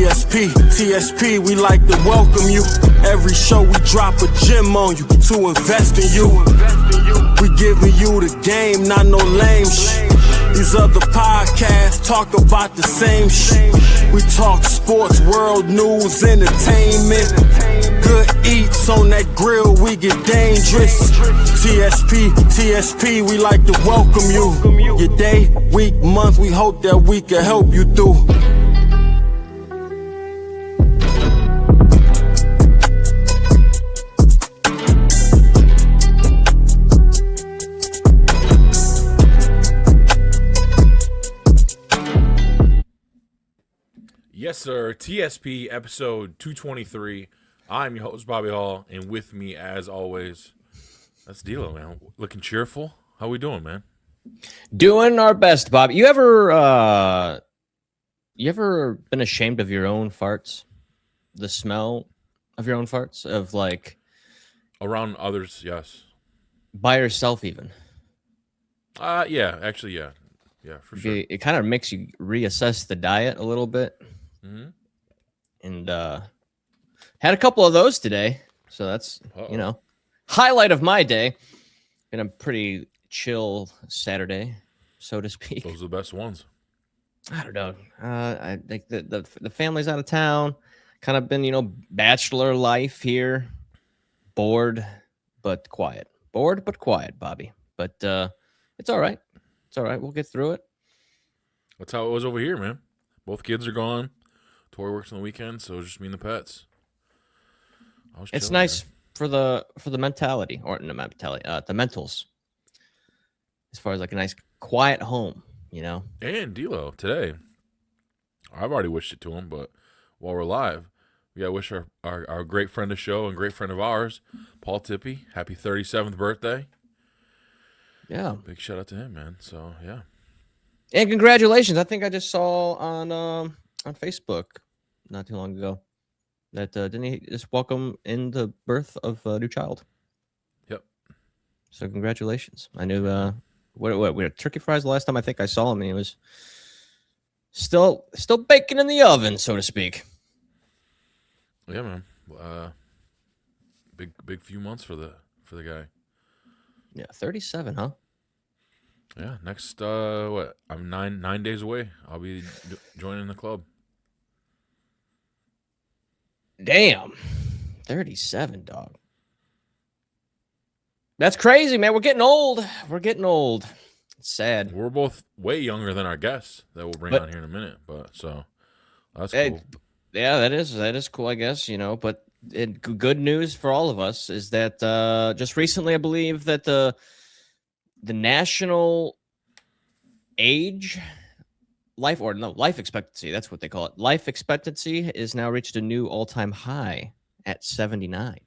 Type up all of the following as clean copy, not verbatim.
TSP, we like to welcome you. Every show we drop a gem on you to invest in you. We giving you the game, not no lame shit. These other podcasts talk about the same shit. We talk sports, world news, entertainment. Good eats on that grill, we get dangerous. TSP, we like to welcome you. Your day, week, month, we hope that we can help you through. Yes, sir. TSP episode 223. I'm your host, Bobby Hall, and with me, as always, that's D'Lo, man. Looking cheerful. How we doing, man? Doing our best, Bob. You ever been ashamed of your own farts? The smell of your own farts? Of like Around others, yes. By yourself even? Yeah, actually, yeah. Yeah, for sure. It kind of makes you reassess the diet a little bit. Mm-hmm. And had a couple of those today. So that's, highlight of my day. Been a pretty chill Saturday, so to speak. Those are the best ones. I don't know. I think the family's out of town. Kind of been, bachelor life here. Bored, but quiet. Bored, but quiet, Bobby. But it's all right. It's all right. We'll get through it. That's how it was over here, man. Both kids are gone. Tori works on the weekend, so it's just me and the pets. It's nice for the mentality, or the mentality, the mentals. As far as like a nice quiet home, And D'Lo today, I've already wished it to him, but while we're live, we gotta wish our great friend of the show and great friend of ours, Paul Tippy, happy 37th birthday. Yeah, big shout out to him, man. So yeah, and congratulations. I think I just saw on Facebook not too long ago that didn't he just welcome in the birth of a new child? Yep. So congratulations. I knew what we had turkey fries the last time I think I saw him, and he was still baking in the oven, so to speak. Yeah, man. Big few months for the guy. Yeah, 37, huh? Yeah, next I'm 9 days away. I'll be joining the club. Damn. 37, dog. That's crazy, man. We're getting old. It's sad. We're both way younger than our guests that we'll bring on here in a minute, but so that's cool. Yeah, that is cool, I guess, but good news for all of us is that just recently, I believe that the national life expectancy, that's what they call it. Life expectancy is now reached a new all-time high at 79.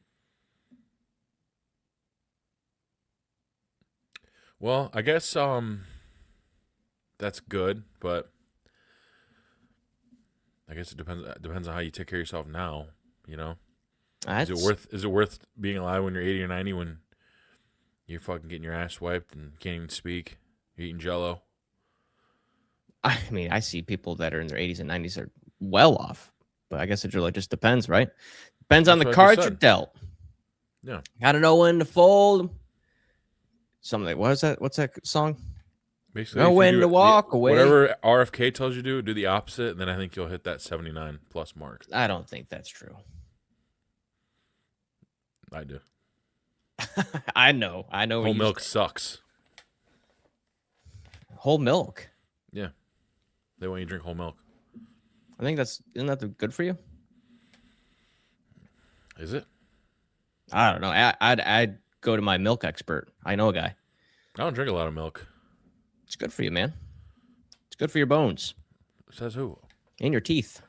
Well, I guess that's good, but I guess it depends on how you take care of yourself now, Is it worth being alive when you're 80 or 90 when you're fucking getting your ass wiped and can't even speak, you're eating Jell-O? I mean, I see people that are in their 80s and 90s are well off, but I guess it really just depends, right? Depends on the cards you're dealt. Yeah. Got to know when to fold. Something like, what is that? What's that song? Basically, know when to walk away. Whatever RFK tells you to do the opposite, and then I think you'll hit that 79 plus mark. I don't think that's true. I do. I know. Whole milk sucks. Whole milk? Yeah. They want you to drink whole milk. I think isn't that good for you? Is it? I don't know. I'd go to my milk expert. I know a guy. I don't drink a lot of milk. It's good for you, man. It's good for your bones. Says who? And your teeth.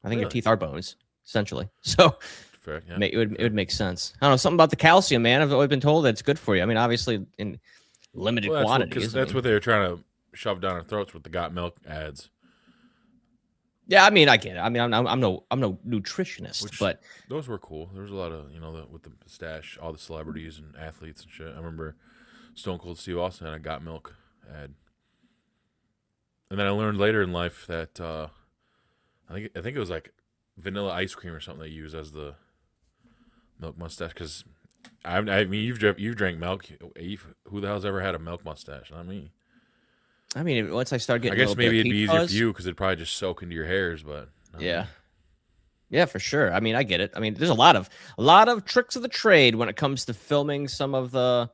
I think your teeth are bones, essentially. So fair, yeah. It would make sense. I don't know, something about the calcium, man. I've always been told that it's good for you. I mean, obviously in limited quantities. That's what they were trying to shove down our throats with the got milk ads. Yeah, I mean, I get it. I mean, I'm no nutritionist, but those were cool. There was a lot of with the stash, all the celebrities and athletes and shit. I remember Stone Cold Steve Austin had a got milk ad, and then I learned later in life that I think it was like vanilla ice cream or something they use as the milk mustache. Because I mean, you've drank milk. Who the hell's ever had a milk mustache? Not me. I mean, once I start I getting a guess little bit of maybe it'd heat be easier for buzz, you because it'd probably just soak into your hairs, but not yeah. me. Yeah, for sure. I mean, I get it. I mean, there's a lot of tricks of the trade when it comes to filming some of the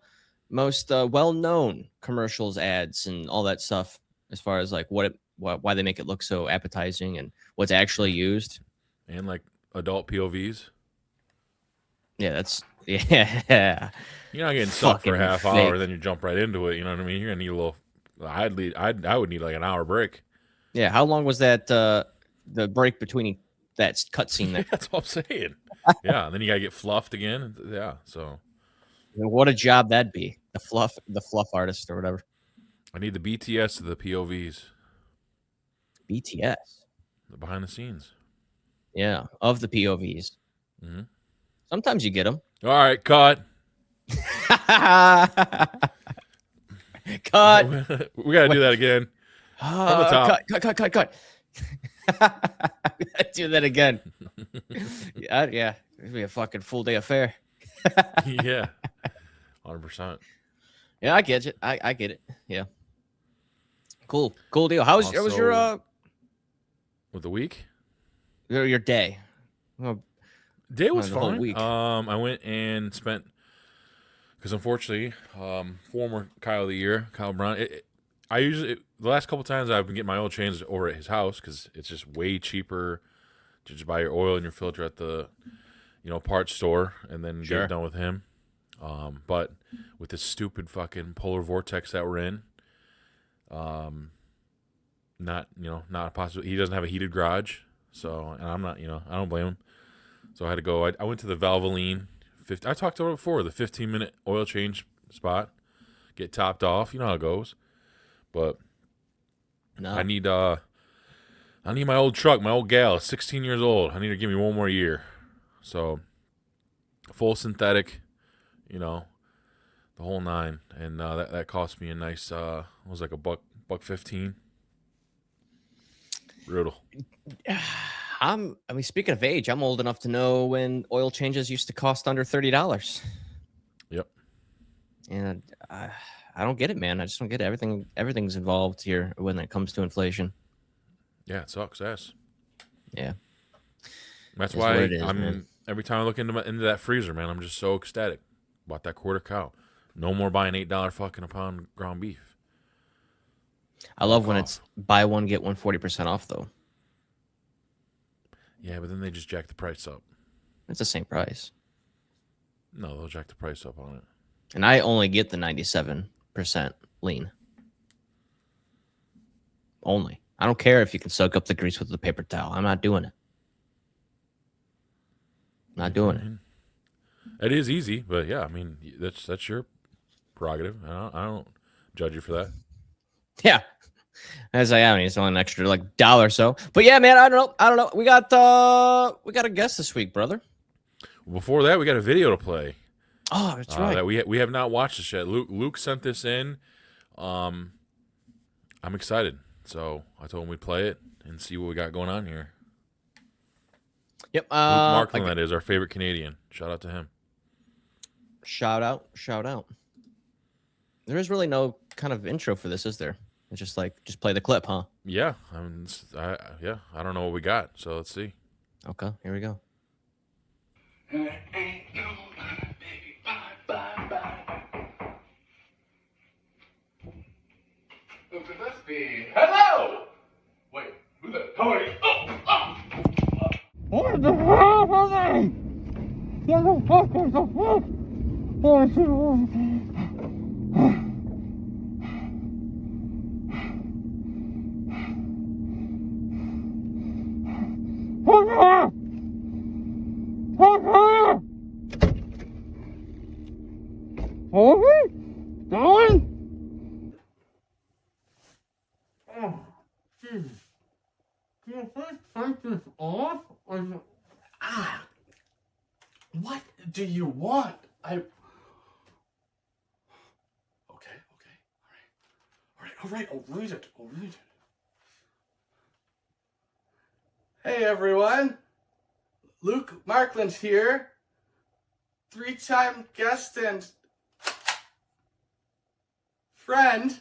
most well-known commercials, ads, and all that stuff. As far as like why they make it look so appetizing and what's actually used. And like adult POVs. Yeah, that's yeah. You're not getting sunk for a Fucking half fake. hour, then you jump right into it. You know what I mean? You're gonna need a little. I would need like an hour break. Yeah, how long was that? The break between that cutscene there. That's what I'm saying. Yeah, and then you gotta get fluffed again. Yeah, so What a job that'd be. The fluff artist or whatever. I need the BTS of the POVs, BTS. the behind the scenes. Yeah, of the POVs. Mm-hmm. Sometimes you get them. All right, cut. Cut. We gotta do that again from the top. Cut. Do that again. Yeah. It'd be a fucking full day affair. Yeah, 100%. Yeah, I get it. I get it. Yeah. Cool deal. How was your With the week? your day? Well, Day was the whole fine. week. I went and spent because unfortunately, former Kyle of the Year, Kyle Brown. The last couple times I've been getting my oil changed over at his house because it's just way cheaper to just buy your oil and your filter at the parts store and then get it done with him. But with this stupid fucking polar vortex that we're in, not a possibility. He doesn't have a heated garage, so and I'm not I don't blame him. So I had to go. I went to the Valvoline. I talked about it before, the 15-minute oil change spot. Get topped off. You know how it goes. But no. I need my old truck, my old gal, 16 years old. I need to give me one more year. So full synthetic, the whole nine. And that cost me a nice it was like $1.15. Brutal. I mean, speaking of age, I'm old enough to know when oil changes used to cost under $30. Yep. And I don't get it, man. I just don't get it. Everything's involved here when it comes to inflation. Yeah, it sucks ass. Yeah. That's It's why what it is, I'm man. every time I look into that freezer, man, I'm just so ecstatic. Bought that quarter cow. No more buying $8 fucking a pound ground beef. I love when it's buy one get one 40% off though. Yeah, but then they just jack the price up. It's the same price. No, they'll jack the price up on it. And I only get the 97% lean. Only. I don't care if you can soak up the grease with the paper towel. I'm not doing it. Not doing it. It is easy, but yeah, I mean that's your prerogative. I don't judge you for that. Yeah. As I mean, it's only an extra like $1 or so. But yeah, man, I don't know. We got a guest this week, brother. Before that, we got a video to play. Oh, that's right. That we have not watched this yet. Luke sent this in. I'm excited. So I told him we'd play it and see what we got going on here. Yep. Luke Markland, that is our favorite Canadian. Shout out to him. Shout out. There is really no kind of intro for this, is there? It's just play the clip, huh? Yeah. I don't know what we got, so let's see. Okay, here we go. Hello! Wait, who the hell are you? What the hell are they? What the fuck is the fuck? Oh, Going? Oh, jeez. Can you please take this off? What do you want? Okay. All right. I'll read it. Hey everyone, Luke Markland here, 3-time guest and friend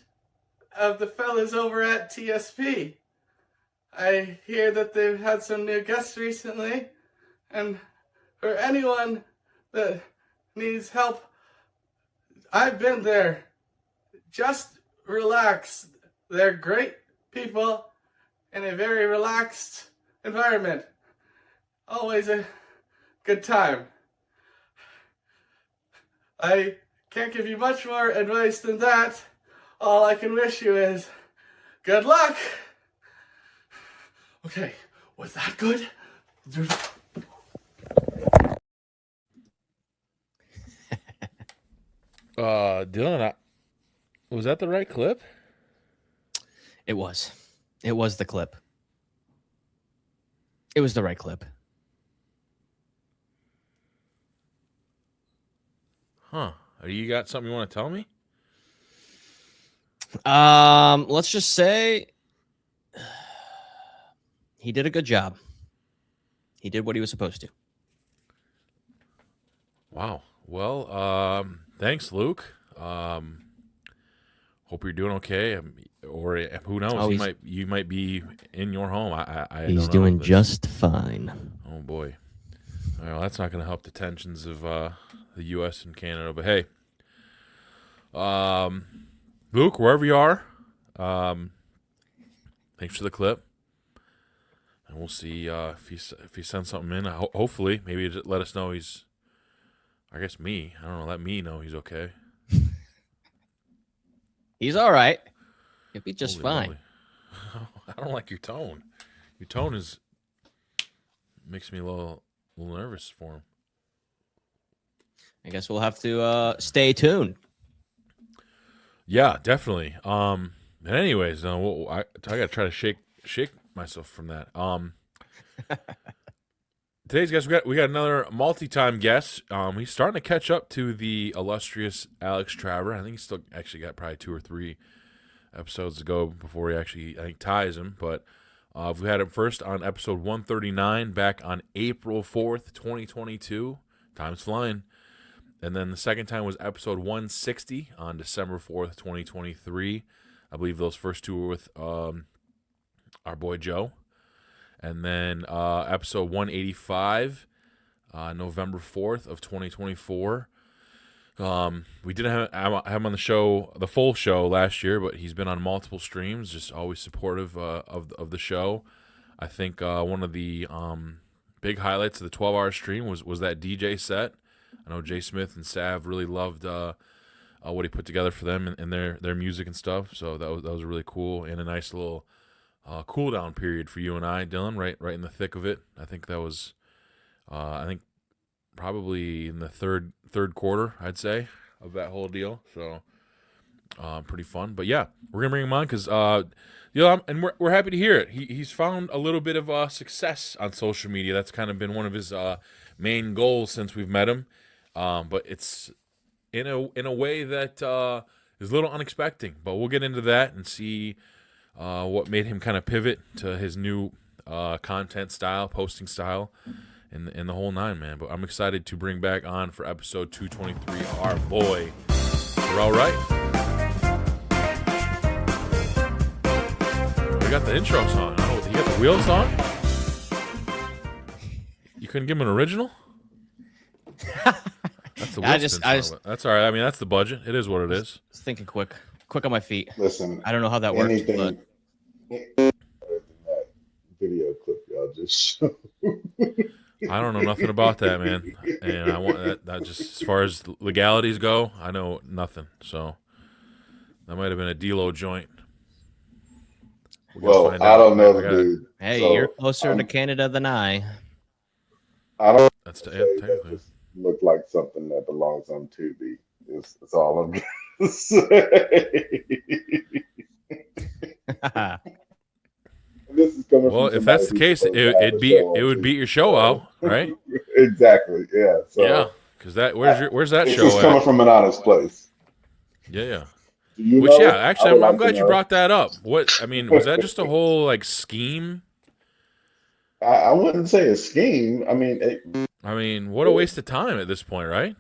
of the fellas over at TSP. I hear that they've had some new guests recently, and for anyone that needs help, I've been there. Just relax. They're great people in a very relaxed environment. Always a good time. I can't give you much more advice than that. All I can wish you is good luck. Okay, was that good? Dylan, was that the right clip? It was. It was the clip. It was the right clip. Huh. You got something you want to tell me? Let's just say he did a good job. He did what he was supposed to. Wow. Well, thanks, Luke. Hope you're doing okay. Or who knows? Oh, you might be in your home. I he's don't know, doing but- just fine. Oh boy. Well, that's not going to help the tensions of the U.S. and Canada. But hey, Luke, wherever you are, thanks for the clip, and we'll see if he sends something in. Hopefully, maybe let us know he's. I guess me. I don't know. Let me know he's okay. He's all right. He'll be just Holy fine. moly. I don't like your tone. Your tone makes me a little nervous for him. I guess we'll have to stay tuned. Yeah, definitely. And anyways, I gotta try to shake myself from that. Today's guest, we got another multi-time guest. He's starting to catch up to the illustrious Alex Traver. I think he's still actually got probably 2 or 3 episodes to go before he actually, I think, ties him. But we had him first on episode 139 back on April 4th, 2022. Time's flying. And then the second time was episode 160 on December 4th, 2023. I believe those first 2 were with our boy Joe. And then episode 185, November 4th of 2024. We didn't have him on the show, the full show last year, but he's been on multiple streams, just always supportive of the show. I think one of the big highlights of the 12-hour stream was that DJ set. I know Jay Smith and Sav really loved what he put together for them and their music and stuff. So that was really cool, and a nice little cool down period for you and I, Dylan, right in the thick of it. I think that was probably in the third quarter, I'd say, of that whole deal. So pretty fun. But yeah, we're gonna bring him on because and we're happy to hear it. He's found a little bit of success on social media. That's kind of been one of his main goals since we've met him. But it's in a way that is a little unexpected. But we'll get into that and see what made him kind of pivot to his new content style, posting style, and the whole nine, man. But I'm excited to bring back on for episode 223 our boy Terrell Wright. We got the intro song. I don't know, you got the wheel song? You couldn't give him an original? That's the Wilson song. That's all right. I mean, that's the budget. It is what it is. Just thinking quick on my feet. Listen, I don't know how that works. anything But other than that video clip y'all just showed. I don't know nothing about that, man. And I want that just as far as legalities go, I know nothing. So that might have been a D-Lo joint. Well, I don't know the dude. hey, so you're closer to Canada than I. I don't That's say that technically. just look like something that belongs on Tubi. It's all I'm gonna say. This is coming Well, from if that's the somebody case, who's supposed to have a it would show beat your show out, right? Exactly. Yeah. So Yeah, because where's that it's show just coming at? from an honest place. Yeah. Do you Which know? yeah, I actually, would I'm like glad to you know. brought that up. What I mean was that just a whole like scheme I wouldn't say a scheme. I mean, I mean, what a waste of time at this point, right?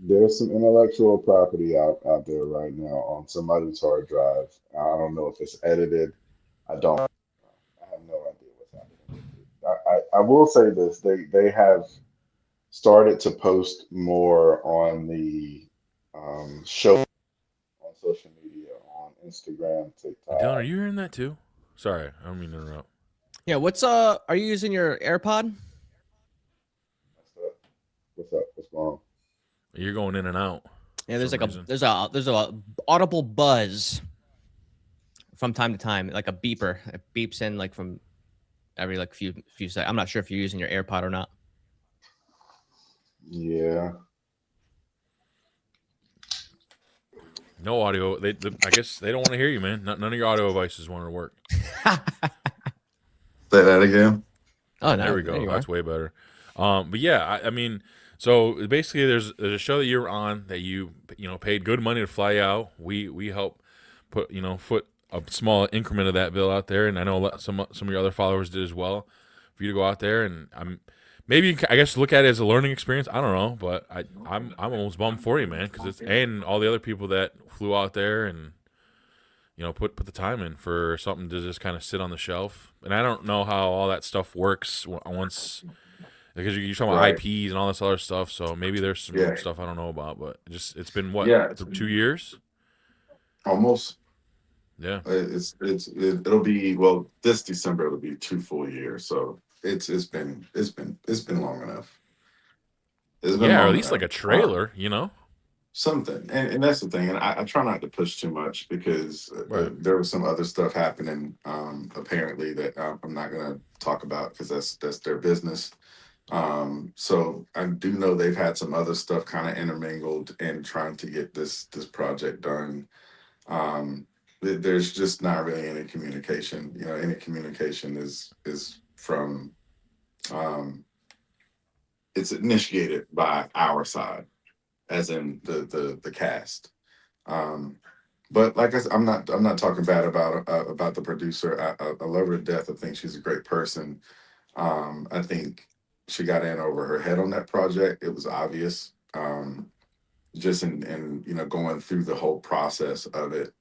there's some intellectual property out there right now on somebody's hard drive. I don't know if it's edited. I don't. I have no idea what's happening with it. I will say this: they have started to post more on the show on social media, on Instagram, Dylan, are TikTok. you hearing that too? Sorry, I don't mean to interrupt. Yeah, are you using your AirPod? What's up? What's up? What's going on? You're going in and out Yeah, for some reason. there's a audible buzz from time to time, like a beeper. It beeps in like from every like few seconds. I'm not sure if you're using your AirPod or not. Yeah. No audio. I guess they don't want to hear you, man. None of your audio devices want to work. Say that again. Oh, no, There we go. you That's are. way better. But yeah, I mean, so basically, there's a show that you're on that you paid good money to fly out. We help foot a small increment of that bill out there, and I know some of your other followers did as well. For you to go out there, and maybe I guess look at it as a learning experience. I don't know, but I'm almost bummed for you, man, because it's and all the other people that flew out there and put the time in for something to just kind of sit on the shelf. And I don't know how all that stuff works once, because you're talking about Right. IPs and all this other stuff. So maybe there's some Yeah. stuff I don't know about, but it's been what, Yeah. 2 years? Almost. Yeah. It'll be, well, this December it'll be 2 full years. So it's been long enough. It's been Yeah, or at long least like enough. a trailer, Something, and that's the thing, and I try not to push too much because Right. there was some other stuff happening, apparently, that I'm not going to talk about because that's their business. So I do know they've had some other stuff kind of intermingled in trying to get this project done. There's just not really any communication. Any communication is from, um, it's initiated by our side, as in the cast. Um, but like I said, I'm not talking bad about the producer. I love her to death. I think she's a great person. I think she got in over her head on that project. It was obvious. Just in going through the whole process of it.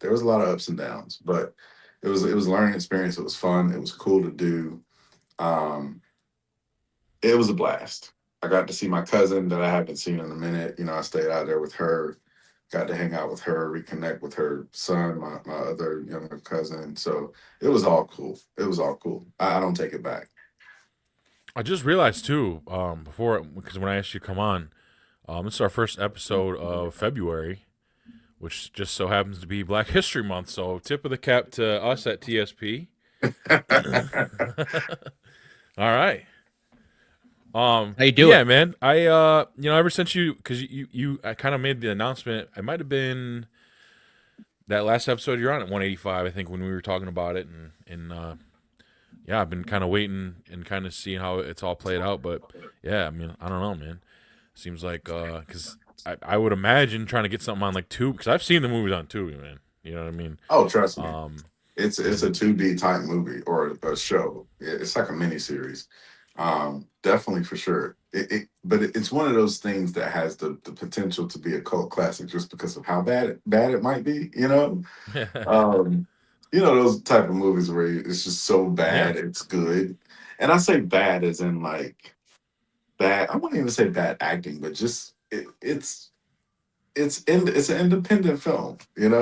There was a lot of ups and downs, but it was a learning experience. It was fun. It was cool to do. Um, it was a blast. I got to see my cousin that I haven't seen in a minute. I stayed out there with her, got to hang out with her, reconnect with her son, my other younger cousin. So it was all cool. It was all cool. I don't take it back. I just realized too, because when I asked you to come on, this is our first episode of February, which just so happens to be Black History Month. So tip of the cap to us at TSP. All right. How you doing? Yeah, man. I ever since because you I kind of made the announcement. It might have been that last episode you're on at 185. I think when we were talking about it, and yeah, I've been kind of waiting and kind of seeing how it's all played out. But yeah, I mean, I don't know, man. Seems like because I would imagine trying to get something on like Tubi, because I've seen the movies on Tubi, man. You know what I mean? Oh, trust me. Um, It's a 2B type movie or a show. It's like a mini series. Definitely for sure. It's one of those things that has the potential to be a cult classic just because of how bad it might be. Um, those type of movies where it's just so yeah, bad it's good. And I say bad as in like bad. I wouldn't even say bad acting, but just it's an independent film. And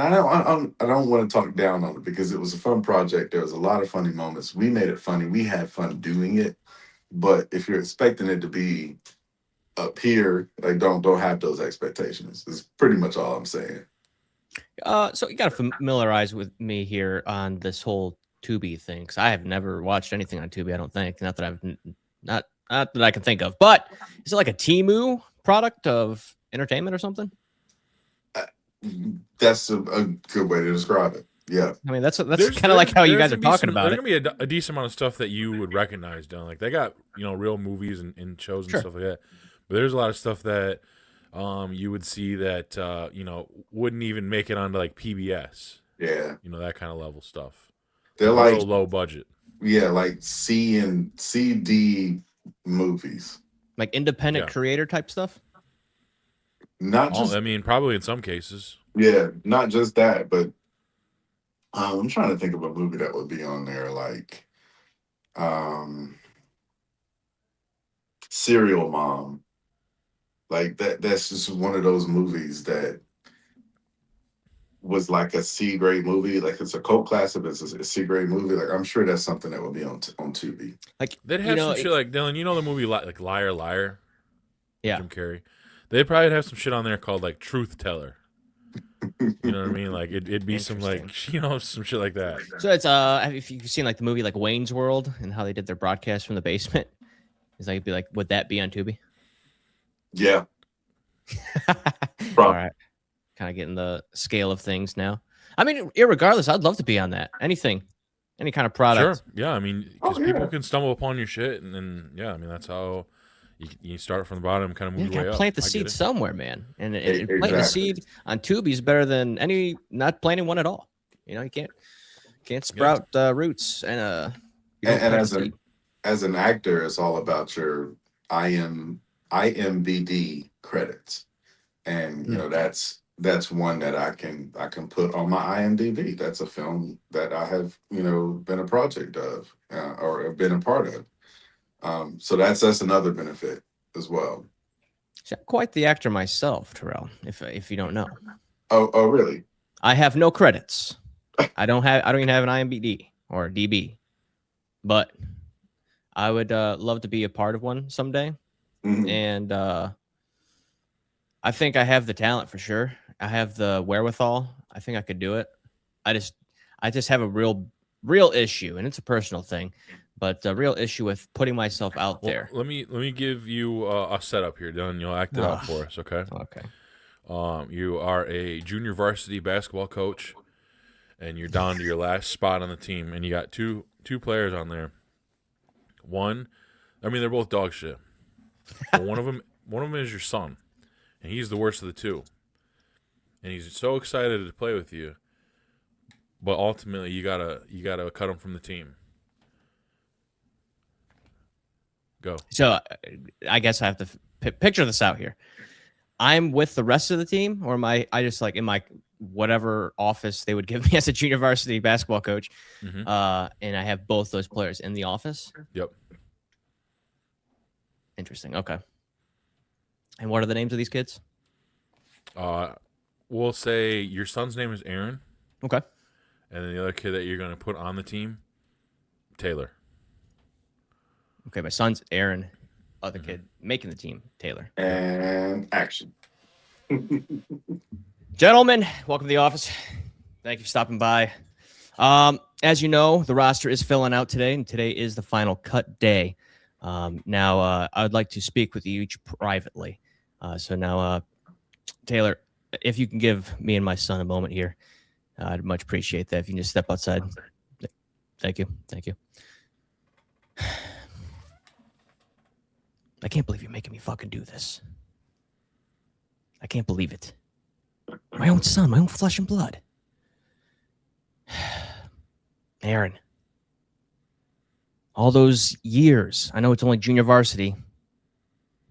I don't want to talk down on it because it was a fun project. There was a lot of funny moments. We made it funny. We had fun doing it. But if you're expecting it to be up here, like don't have those expectations. Is pretty much all I'm saying. So you got to familiarize with me here on this whole Tubi thing, because I have never watched anything on Tubi. I don't think, not that not that I can think of. But is it like a Temu product of entertainment or something? That's a good way to describe it. Yeah. I mean, that's kind of like how you guys are talking about There's it. gonna be a decent amount of stuff that you would recognize, Dylan. Like they got real movies and shows and Sure. stuff like that. But there's a lot of stuff that you would see that wouldn't even make it onto like PBS. Yeah. That kind of level stuff. They're Real like, low budget. yeah, like C and CD movies. Like independent Yeah. creator type stuff. Not just I mean, probably in some cases. yeah, not just that, but I'm trying to think of a movie that would be on there, like um, Serial Mom. Like that's just one of those movies that was like a C grade movie. Like it's a cult classic, but it's a C grade movie. Like I'm sure that's something that would be on Tubi. Like They'd have some shit like Dylan. You know the movie like Liar Liar? Yeah. Jim Carrey. They'd probably have some shit on there called like Truth Teller. You know what I mean? Like it'd be some like some shit like that. So it's if you've seen like the movie like Wayne's World and how they did their broadcast from the basement, it's like it'd be like, would that be on Tubi? Yeah. All right. Kind of getting the scale of things now. I mean, irregardless, I'd love to be on that. Anything, any kind of product. Sure. Yeah. I mean, because people can stumble upon your shit, and then I mean that's how you start from the bottom, and kind of move You your way gotta up. plant the I get seed it. somewhere, man. And planting the Exactly. seed on Tubi is better than not planting one at all. You know, you can't sprout roots and you don't And plant as an actor, it's all about your IMBD credits, and you know that's one that I can put on my IMDb. That's a film that I have been a project of or have been a part of. So that's another benefit as well. I'm quite the actor myself, Terrell. If you don't know, Oh really? I have no credits. I don't even have an IMDb or DB, but I would love to be a part of one someday. Mhm. And I think I have the talent for sure. I have the wherewithal. I think I could do it. I just have a real issue, and it's a personal thing, but a real issue with putting myself out there. Let me give you a setup here, Dylan. You'll act it out for us, okay? Okay. You are a junior varsity basketball coach, and you're down to your last spot on the team, and you got two players on there. One, I mean they're both dog shit. But one of them is your son, and he's the worst of the two. And he's so excited to play with you, but ultimately you gotta cut him from the team. Go. So I guess I have to picture this out here. I'm with the rest of the team, or am I just like in my whatever office they would give me as a junior varsity basketball coach, Mm-hmm. and I have both those players in the office? Yep. Interesting. Okay. And what are the names of these kids? We'll say your son's name is Aaron, Okay. and then the other kid that you're gonna put on the team, Taylor. Okay, my son's Aaron. Other kid making the team, Taylor. And action. Gentlemen, welcome to the office. Thank you for stopping by. As you know, the roster is filling out today, and today is the final cut day. Now, I would like to speak with you each privately. So now, Taylor, if you can give me and my son a moment here, I'd much appreciate that. If you can just step outside. Thank you. Thank you. I can't believe you're making me fucking do this. I can't believe it. My own son, my own flesh and blood. Aaron. All those years. I know it's only junior varsity.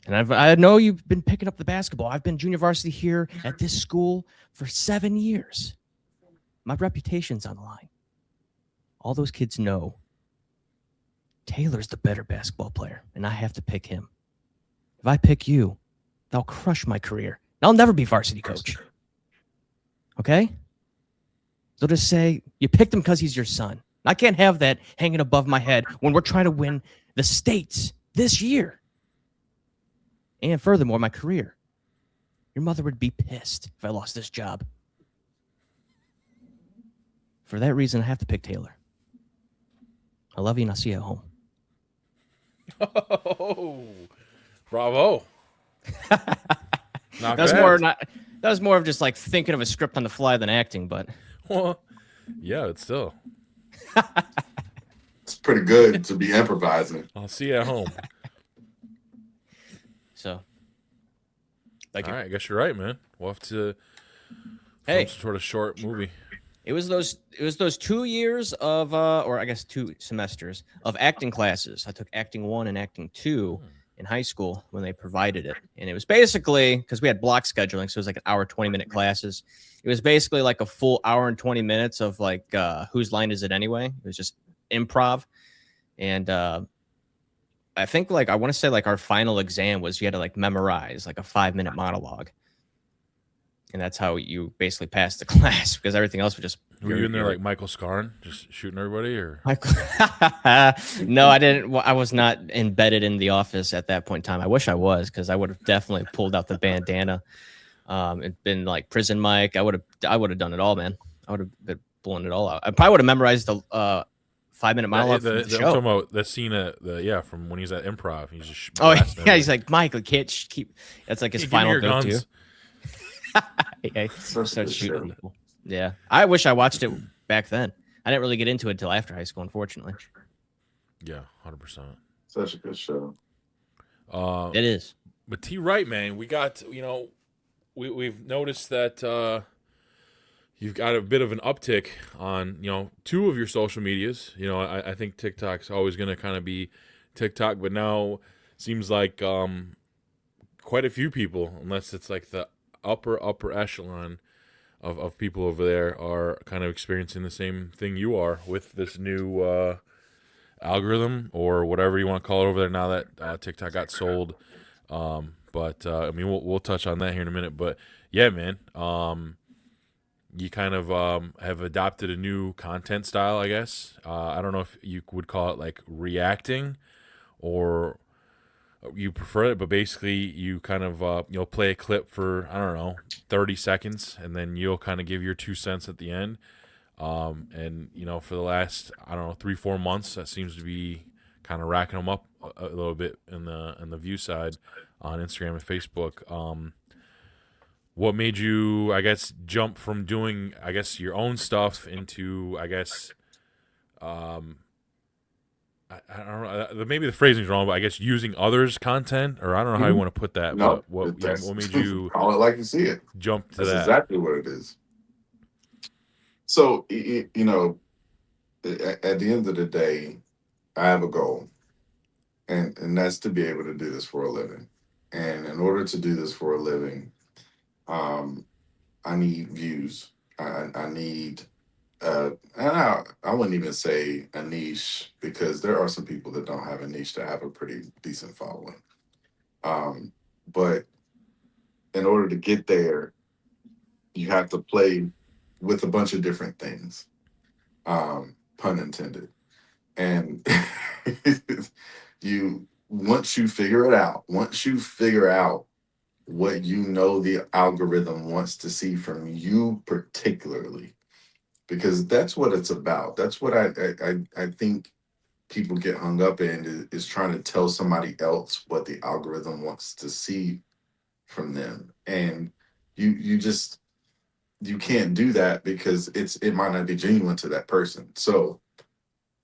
And I know you've been picking up the basketball. I've been junior varsity here at this school for 7 years. My reputation's on the line. All those kids know Taylor's the better basketball player, and I have to pick him. If I pick you, that'll crush my career. I'll never be varsity coach. Okay? So just say you picked him because he's your son. I can't have that hanging above my head when we're trying to win the states this year. And furthermore, my career. Your mother would be pissed if I lost this job. For that reason, I have to pick Taylor. I love you, and I'll see you at home. Oh, bravo! Not That was more of just like thinking of a script on the fly than acting, but well, yeah, it's still. It's pretty good to be improvising. I'll see you at home. so. Thank All you. right, I guess you're right, man. We'll have to Hey. film some sort of short movie. It was those 2 years of or I guess 2 semesters of acting classes. I took acting 1 and acting 2 in high school when they provided it. And it was basically because we had block scheduling, so it was like an hour 20-minute classes. It was basically like a full hour and 20 minutes of like whose line is it anyway? It was just improv. And I think like I want to say like our final exam was you had to like memorize like a 5-minute monologue. And that's how you basically passed the class because everything else was just. Were you in there like Michael Scarn, just shooting everybody, or? No, I didn't. I was not embedded in the office at that point in time. I wish I was, because I would have definitely pulled out the bandana. It'd been like prison mic. I would have done it all, man. I would have been blowing it all out. I probably would have memorized the 5-minute monologue from the I'm show. talking about that scene from when he's at improv. He's just he's like, Michael, can't keep. That's like his final go-to. Yeah, start shooting people. Yeah, I wish I watched it back then. I didn't really get into it until after high school, unfortunately. Yeah, 100%. Such a good show. It is. But T. Wright, man, we got we've noticed that you've got a bit of an uptick on 2 of your social medias. I think TikTok's always going to kind of be TikTok, but now seems like quite a few people, unless it's like the upper echelon of people over there, are kind of experiencing the same thing you are with this new algorithm or whatever you want to call it over there now that TikTok got sold. But I mean, we'll touch on that here in a minute. But yeah, man, you kind of have adopted a new content style, I guess. I don't know if you would call it like reacting or you prefer it, but basically you kind of play a clip for, I don't know, 30 seconds, and then you'll kind of give your 2 cents at the end. And for the last, I don't know, 3-4 months, that seems to be kind of racking them up a little bit in the view side on Instagram and Facebook. What made you, I guess, jump from doing, I guess, your own stuff into, I guess, I don't know. Maybe the phrasing's wrong, but I guess using others' content, or I don't know how you want to put that. No, but what made you call it like you see it? Jump to That's that? exactly what it is. So at the end of the day, I have a goal, and that's to be able to do this for a living. And in order to do this for a living, I need views. I need. And I wouldn't even say a niche, because there are some people that don't have a niche that have a pretty decent following. But in order to get there, you have to play with a bunch of different things, pun intended. And once you figure out what the algorithm wants to see from you particularly, because that's what it's about. That's what I think people get hung up in, is trying to tell somebody else what the algorithm wants to see from them. And you can't do that, because it might not be genuine to that person. So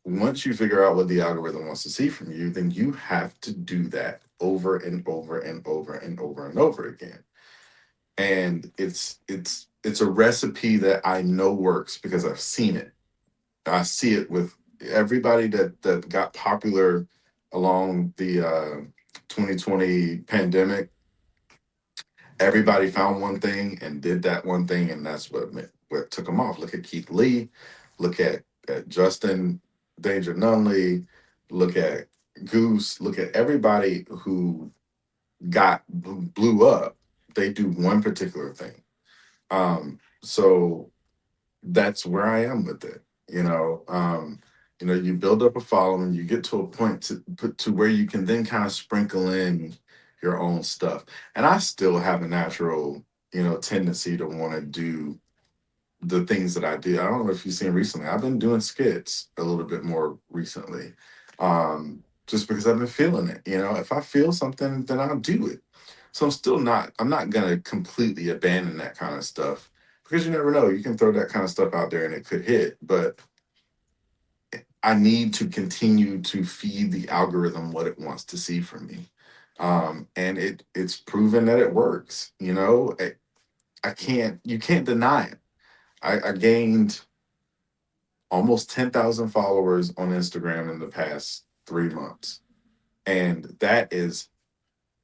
once you figure out what the algorithm wants to see from you, then you have to do that over and over and over and over and over again. And it's a recipe that I know works, because I've seen it. I see it with everybody that got popular along the 2020 pandemic. Everybody found one thing and did that one thing, and that's what took them off. Look at Keith Lee, look at Justin Danger Nunley, look at Goose, look at everybody who blew up. They do one particular thing. So that's where I am with it. You build up a following, you get to a point to where you can then kind of sprinkle in your own stuff. And I still have a natural, tendency to want to do the things that I do. I don't know if you've seen recently, I've been doing skits a little bit more recently. Just because I've been feeling it. If I feel something, then I'll do it. So I'm not gonna completely abandon that kind of stuff, because you never know. You can throw that kind of stuff out there and it could hit, but I need to continue to feed the algorithm what it wants to see from me. And it's proven that it works. You can't deny it. I gained almost 10,000 followers on Instagram in the past 3 months. And that is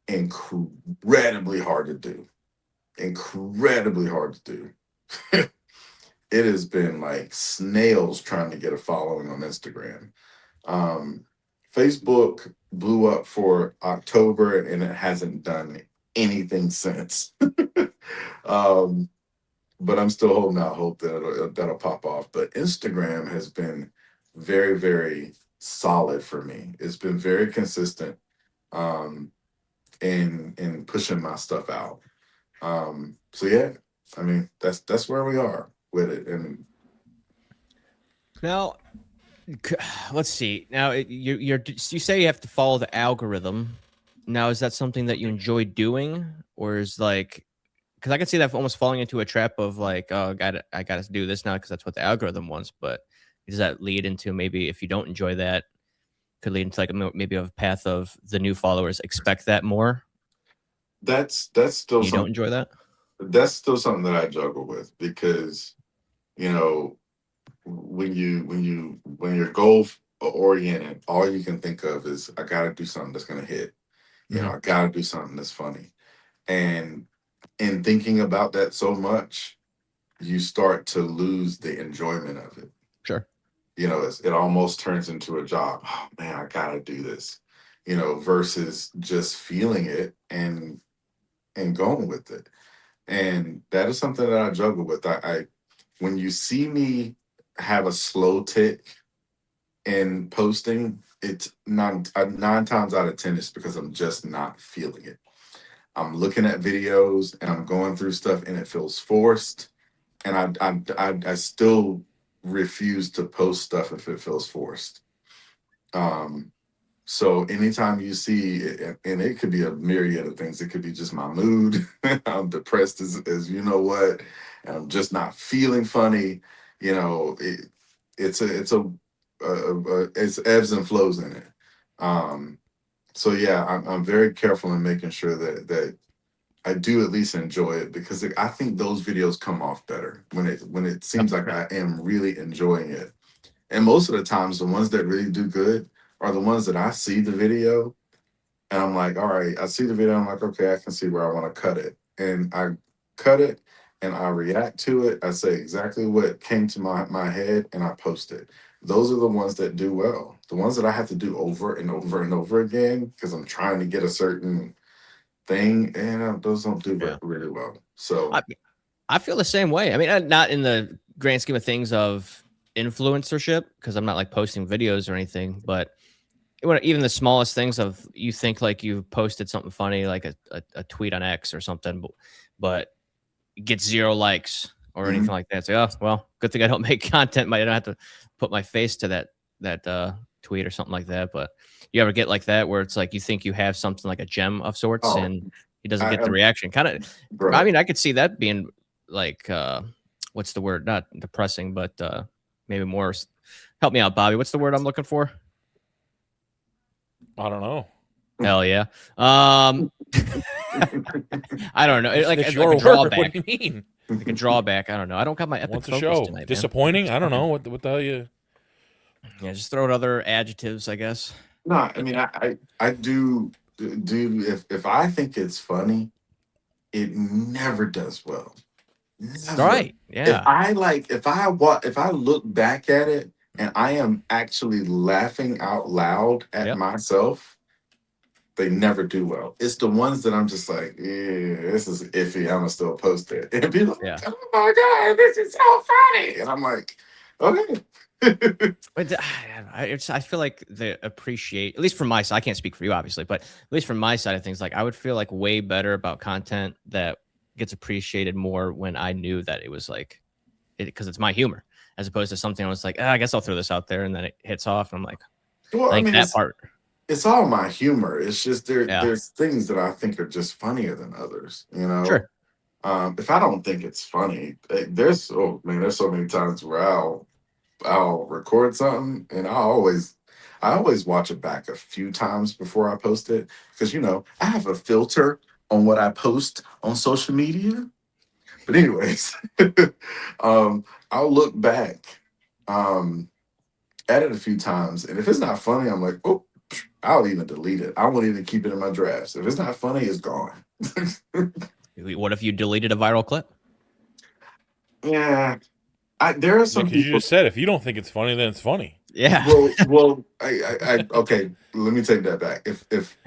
incredibly hard to do. Incredibly hard to do. It has been like snails trying to get a following on Instagram. Um, Facebook blew up for October and it hasn't done anything since. um, but I'm still holding out hope that that'll pop off. But Instagram has been very, very solid for me. It's been very consistent um, in pushing my stuff out. So yeah, I mean that's where we are with it. And Now, let's see. Now, you say you have to follow the algorithm. Now, is that something that you enjoy doing, or is like, because I can see that almost falling into a trap of like, oh, I got to do this now because that's what the algorithm wants. But does that lead into maybe if you don't enjoy that, could lead into like maybe a path of the new followers expect that more? that's still You don't something enjoy that? that I juggle with because you know when you're goal oriented, all you can think of is I got to do something that's gonna hit. Hmm. I got to do something that's funny, and in thinking about that so much, you start to lose the enjoyment of it. Sure. It almost turns into a job. Oh man, I gotta do this. Versus just feeling it and going with it. And that is something that I juggle with. I when you see me have a slow tick in posting, it's not 9 times out of 10 it's because I'm just not feeling it. I'm looking at videos and I'm going through stuff and it feels forced. And I still refuse to post stuff if it feels forced. Um, so anytime you see, and it could be a myriad of things. It could be just my mood. I'm depressed as you know what, and I'm just not feeling funny. You know, it's ebbs and flows in it. Um, so yeah, I'm very careful in making sure that I do at least enjoy it because I think those videos come off better when it seems like I am really enjoying it. And most of the times, the ones that really do good are the ones that I see the video and I'm like, all right, I see the video. I'm like, okay, I can see where I want to cut it. And I cut it and I react to it. I say exactly what came to my head and I post it. Those are the ones that do well. The ones that I have to do over and over and over again because I'm trying to get a certain thing, and those don't do Yeah. really well. So I feel the same way. I mean, not in the grand scheme of things of influencership, because I'm not like posting videos or anything, but even the smallest things of you think like you posted something funny, like a tweet on X or something, but gets 0 likes or anything like that. It's like, oh, well, good thing I don't make content. I don't have to put my face to that tweet or something like that. But you ever get like that where it's like you think you have something like a gem of sorts oh, and he doesn't I get the am, reaction? Kind of, bro. I mean, I could see that being like, what's the word? Not depressing, but maybe more. Help me out, Bobby. What's the word I'm looking for? I don't know. Hell yeah. I don't know. It's Like your a word. drawback. What do you mean? Like a drawback. I don't know. I don't got my epic What's a focus show? tonight, man. Disappointing? I don't know. What the hell you? Yeah, just throw out other adjectives, I guess. No, I mean I do if I think it's funny, it never does well. Never. Right. Yeah. If I look back at it and I am actually laughing out loud at Yep. myself, they never do well. It's the ones that I'm just like, yeah, this is iffy. I'm gonna still post it. And be like, Yeah. oh my god, this is so funny. And I'm like, okay. But I feel like they appreciate, at least from my side. I can't speak for you, obviously, but at least from my side of things, like I would feel like way better about content that gets appreciated more when I knew that it was like, because it's my humor, as opposed to something I was like, I guess I'll throw this out there, and then it hits off, and I'm like, Well, I think that part. it's all my humor. It's just Yeah. there's things that I think are just funnier than others, Sure. If I don't think it's funny, there's so many times where I'll record something and I always watch it back a few times before I post it because I have a filter on what I post on social media. But anyways, I'll look back at it a few times, and if it's not funny, I'm like, oh, I'll even delete it. I won't even keep it in my drafts. If it's not funny, it's gone. What if you deleted a viral clip? Yeah, there are some Because you people. just said if you don't think it's funny, then it's funny. Yeah. Okay. Let me take that back. If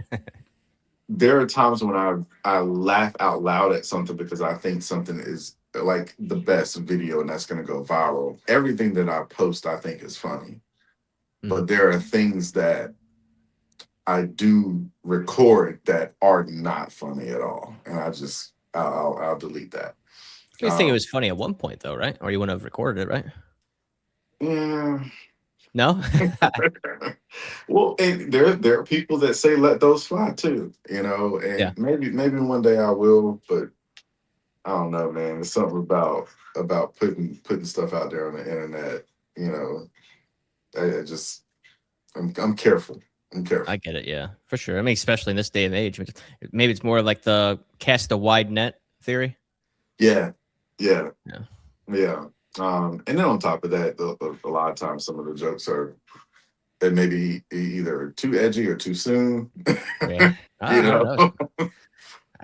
there are times when I laugh out loud at something because I think something is like the best video and that's going to go viral. Everything that I post, I think is funny, but there are things that I do record that are not funny at all, and I'll delete that. You think it was funny at one point, though, right? Or you wouldn't have recorded it, right? Yeah. No. Well, and there are people that say let those fly too, and Yeah. maybe one day I will, but I don't know, man. There's something about putting stuff out there on the internet, I just I'm careful. I'm careful. I get it. Yeah, for sure. I mean, especially in this day and age, maybe it's more like the cast a wide net theory. Yeah, yeah, Yeah. yeah. And then on top of that, a lot of times some of the jokes are maybe either too edgy or too soon. Yeah. you know.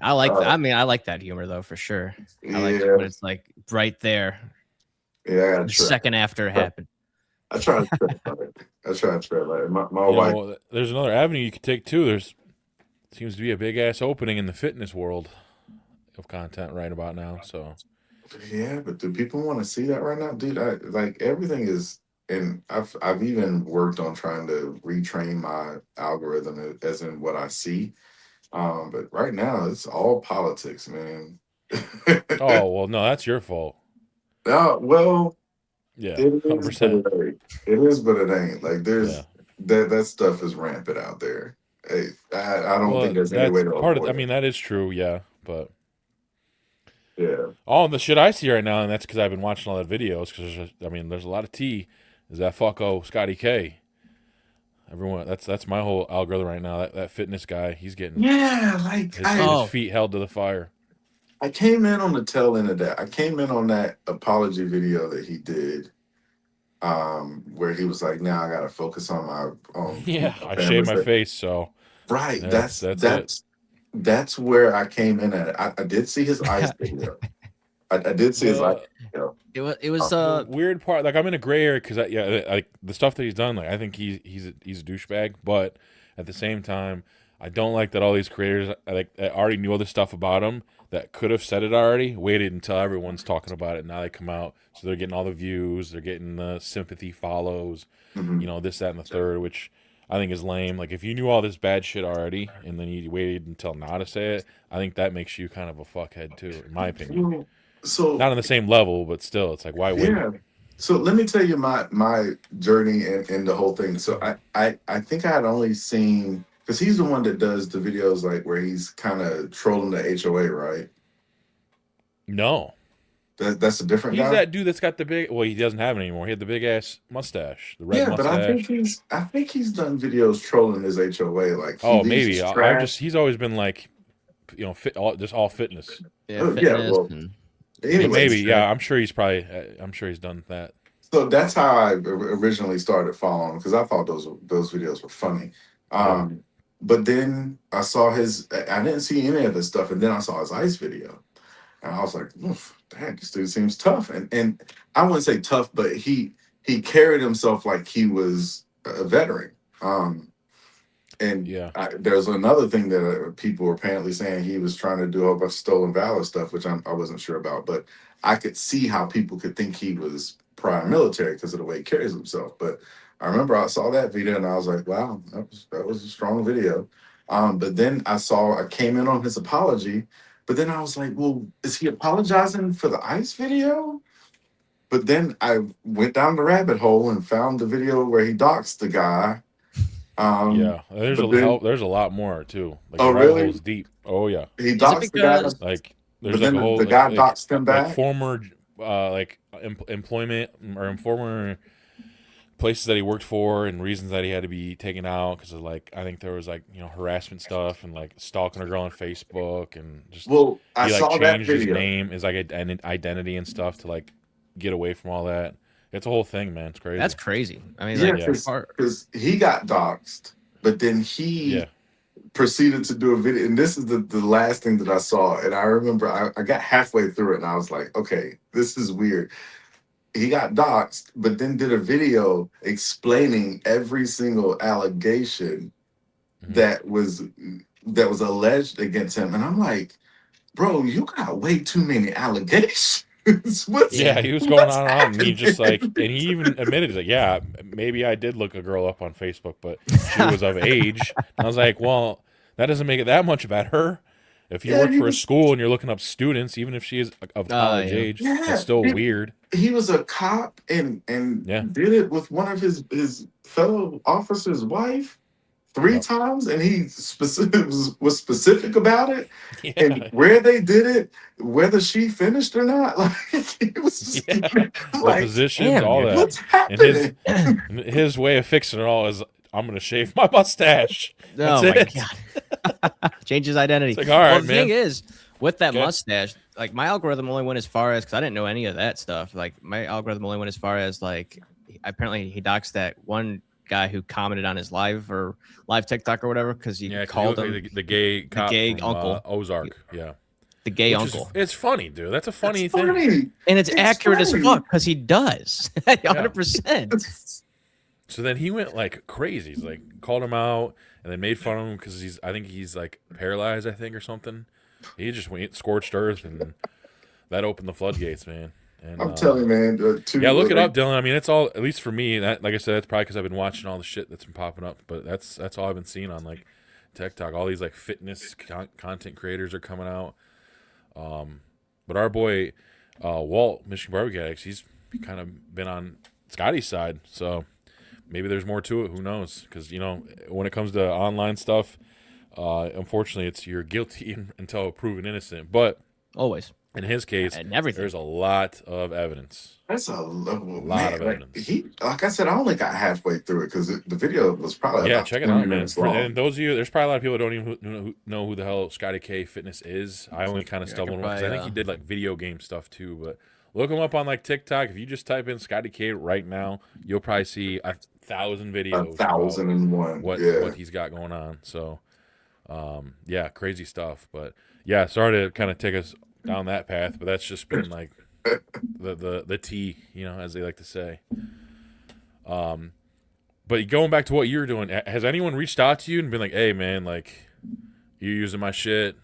I like that. I mean, I like that humor though, for sure. I like Yeah, when it's like right there, yeah. I gotta the try. second after it happened. I try to tread light. I try to tread light. My You wife. know, there's another avenue you could take too. There's seems to be a big ass opening in the fitness world of content right about now. So Yeah, but do people want to see that right now, dude? I like everything is, and I've even worked on trying to retrain my algorithm as in what I see. But right now it's all politics, man. oh well, no, that's your fault. Well, Yeah, it is, but 100%. it ain't. It is, but it ain't. Like Yeah. there's that stuff is rampant out there. Hey, I don't think Well, there's any that's way to part of. I avoid mean, it. that is true. Yeah, but Yeah. all the shit I see right now, and that's because I've been watching all that videos. Because I mean, there's a lot of tea. Is that fucko Scotty K? Everyone, that's my whole algorithm right now. That fitness guy, he's getting Yeah, like his feet held to the fire. I came in on the tail end of that. I came in on that apology video that he did, where he was like, "Now I got to focus on my Yeah, my I shaved family's my that." face, so Right. that's it. That's where I came in at it. I did see his ice video. I did see his ice The video. It was the weird part, like I'm in a gray area because like the stuff that he's done, like I think he's a douchebag, but at the same time, I don't like that all these creators like that already knew all this stuff about him that could have said it already, waited until everyone's talking about it. Now they come out, so they're getting all the views, they're getting the sympathy follows, Mhm. this, that, and the third, which I think is lame. Like if you knew all this bad shit already and then you waited until now to say it, I think that makes you kind of a fuckhead too, in my opinion. Well, so Not on the same level, but still, it's like why wait? yeah. So let me tell you my journey and the whole thing. So I think I had only seen because he's the one that does the videos like where he's kind of trolling the HOA, right? No, That's a different he's guy. that dude that's got the big. Well, he doesn't have it anymore. He had the big ass mustache, the red Yeah, but mustache. I think he's done videos trolling his HOA. Like he Oh, leaves maybe his I've just trash. he's always been like, just all fitness. yeah, Oh yeah, fitness well, and But maybe, anyways, yeah, I'm sure he's probably. I'm sure he's done that. so that's how I originally started following because I thought those videos were funny. Yeah, But then I saw his. I didn't see any of his stuff, and then I saw his ice video, and I was like, "Oof, dang, this dude seems tough." And I wouldn't say tough, but he carried himself like he was a veteran. Um, And yeah, there's another thing that people were apparently saying he was trying to do a whole bunch of stolen valor stuff, which I wasn't sure about. But I could see how people could think he was prior military because of the way he carries himself. But I remember I saw that video and I was like, wow, that was a strong video. But then I came in on his apology, but then I was like, well, is he apologizing for the ice video? But then I went down the rabbit hole and found the video where he doxed the guy. yeah. There's But then there's a lot more too. Like Oh, the rabbit hole really? is deep. Oh yeah, He is it doxed the guy, because like there's but like then a whole the guy doxed him like back. former employment or former places that he worked for and reasons that he had to be taken out because of like I think there was like harassment stuff and like stalking a girl on Facebook and just Well, I he like saw that changed his video. name, his like identity and stuff to like get away from all that. It's a whole thing, man. It's crazy. That's crazy. I mean, Yeah, like, Yeah. because he got doxxed, but then he Yeah. proceeded to do a video. And this is the last thing that I saw. And I remember I got halfway through it and I was like, okay, this is weird. He got doxxed, but then did a video explaining every single allegation Mhm. that was alleged against him. And I'm like, bro, you got way too many allegations. what's Yeah, yeah. he was going what's on and on, and he just like, happening? and he even admitted, he's like, yeah, maybe I did look a girl up on Facebook, but she was of age. And I was like, well, that doesn't make it that much better. If you Yeah, work for a school and you're looking up students, even if she is of college Yeah. age, that's yeah. still weird. He was a cop and Yeah. did it with one of his fellow officers' wife three Yep. times, and he was specific about it and Yeah. where they did it, whether she finished or not. Like it was just Yeah. I'm The like, positions, Damn, all dude. that. what's And his happening? his way of fixing it all is, I'm gonna shave my mustache. That's Oh my it. god. Change his identity. It's like, all Well, right, the thing man. is, with that Okay. mustache, like my algorithm only went as far as, because I didn't know any of that stuff. Like my algorithm only went as far as like apparently he doxed that one guy who commented on his live TikTok or whatever because he Yeah, 'cause he called looked him like the gay cop gay from uncle. Ozark. Yeah. the gay Which uncle. is, it's funny, dude. That's a It's funny thing. funny. And it's accurate as funny. fuck because he does. 100%. So then he went like crazy. He's like called him out and then made fun of him because I think he's like paralyzed, I think, or something. He just went scorched earth, and that opened the floodgates, man. And I'm telling you, man. yeah, look it up, Dylan. I mean, it's all, at least for me. That, like I said, that's probably because I've been watching all the shit that's been popping up. But that's all I've been seeing on like TikTok. All these like fitness content creators are coming out. But our boy Walt, Michigan Barbecue Addicts, he's kind of been on Scotty's side. So maybe there's more to it. Who knows? Because, you know, when it comes to online stuff, unfortunately, it's you're guilty until proven innocent. But Always. in his case, And everything. there's a lot of evidence. That's a level, Lot of man. evidence. Like I said, I only got halfway through it because the video was probably Yeah, about check it 20 out, man. minutes long. And those of you, there's probably a lot of people that don't even know who the hell Scotty K Fitness is. I only kind of stumbled on because I think he did like video game stuff too. But look him up on like TikTok. If you just type in Scotty K right now, you'll probably see 1,000 videos. 1,001. What he's got going on. So, yeah, crazy stuff. But yeah, sorry to kind of take us down that path, but that's just been like the tea, you know, as they like to say. But going back to what you're doing, has anyone reached out to you and been like, "Hey, man, like, you using my shit?"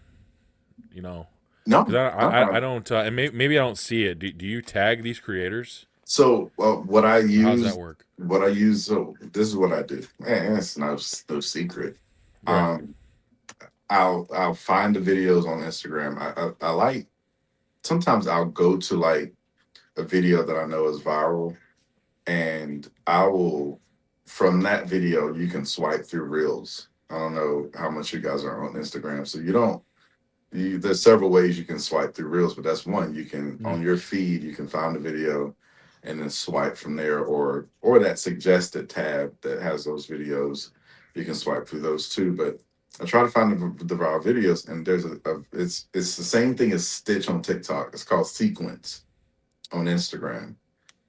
You know, No, because I don't, and maybe I don't see it. Do you tag these creators? So what I How's use, that work? so this is what I do. Man, it's no secret. Right. I'll find the videos on Instagram. I like, sometimes I'll go to like a video that I know is viral, and I will, from that video you can swipe through reels. I don't know how much you guys are on Instagram, so there's several ways you can swipe through reels, but that's one. You can, on your feed, you can find the video and then swipe from there, or that suggested tab that has those videos. You can swipe through those too. But I try to find the raw videos, and there's it's the same thing as Stitch on TikTok. It's called Sequence on Instagram.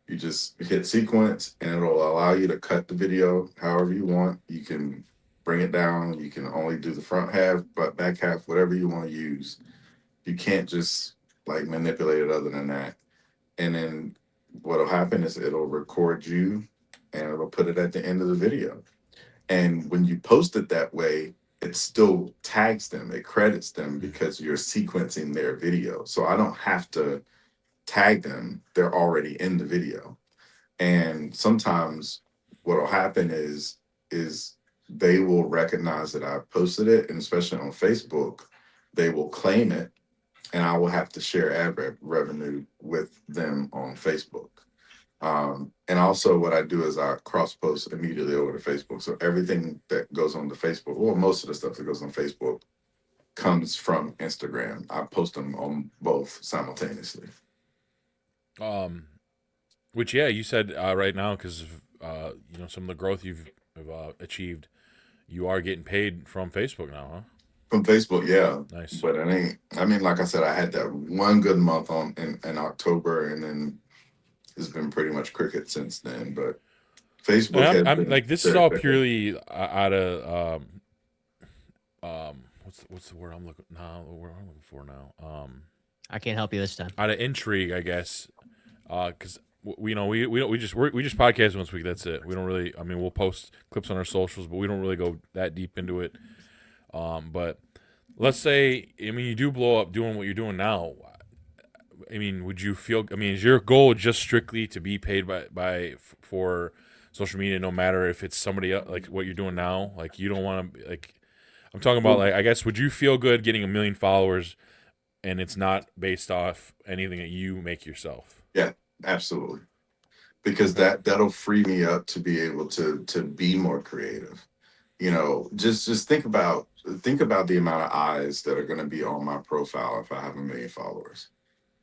You just hit sequence and it'll allow you to cut the video however you want. You can bring it down. You can only do the front half, but back half, whatever you want to use. You can't just like manipulate it other than that. And then what'll happen is it'll record you and it'll put it at the end of the video. And when you post it that way, it still tags them, it credits them because you're sequencing their video. So I don't have to tag them, they're already in the video. And sometimes what'll happen is they will recognize that I posted it, and especially on Facebook, they will claim it, and I will have to share ad revenue with them on Facebook. And also what I do is I cross post immediately over to Facebook. So everything that goes on the Facebook, well, most of the stuff that goes on Facebook comes from Instagram. I post them on both simultaneously. Which, yeah, you said right now, because of you know, some of the growth you've achieved, you are getting paid from Facebook now, huh? From Facebook, yeah. Nice. But it ain't, I mean, like I said, I had that one good month in October, and then has been pretty much cricket since then. But And Facebook has I'm been like, this is very all effective. purely out of what's the word I'm looking now? The word I'm looking for now. I can't help you this time. Out of intrigue, I guess. Because we know we just podcast once a week. That's it. We don't really. I mean, we'll post clips on our socials, but we don't really go that deep into it. But let's say, I mean, you do blow up doing what you're doing now. I mean, would you feel? I mean, is your goal just strictly to be paid for social media, no matter if it's somebody else, like what you're doing now? Like, you don't want to like. I'm talking about, like, I guess, would you feel good getting 1 million followers, and it's not based off anything that you make yourself? Yeah, absolutely. Because that'll free me up to be able to be more creative. You know, just think about the amount of eyes that are going to be on my profile if I have 1 million followers.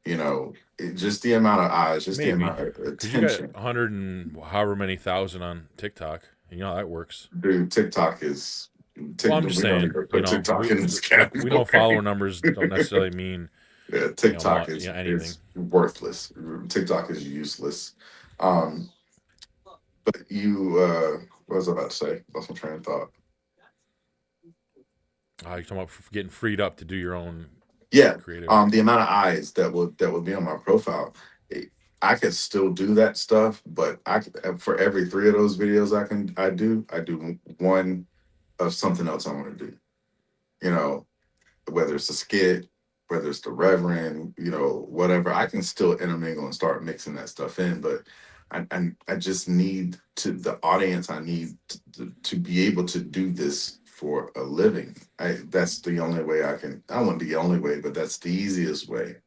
You know, just the amount of eyes, just the Maybe, amount of because you got attention. 100 and however many thousand on TikTok. You know how that works. Dude, Well, I'm just we don't saying, even put TikTok in this we know category. follower numbers don't necessarily mean Yeah, TikTok anything. is worthless. TikTok is useless. Um, but what was I about to say? Lost my train of thought. You're talking about getting freed up to do your own Yeah, creative. the amount of eyes that would be on my profile, eh, I could still do that stuff, but for every 3 of those videos I do one of something else I want to do. You know, whether it's a skit, whether it's the Reverend, whatever, I can still intermingle and start mixing that stuff in. But I just need the audience. I need to be able to do this for a living. That's the only way I can. I want the only way, but that's the easiest way.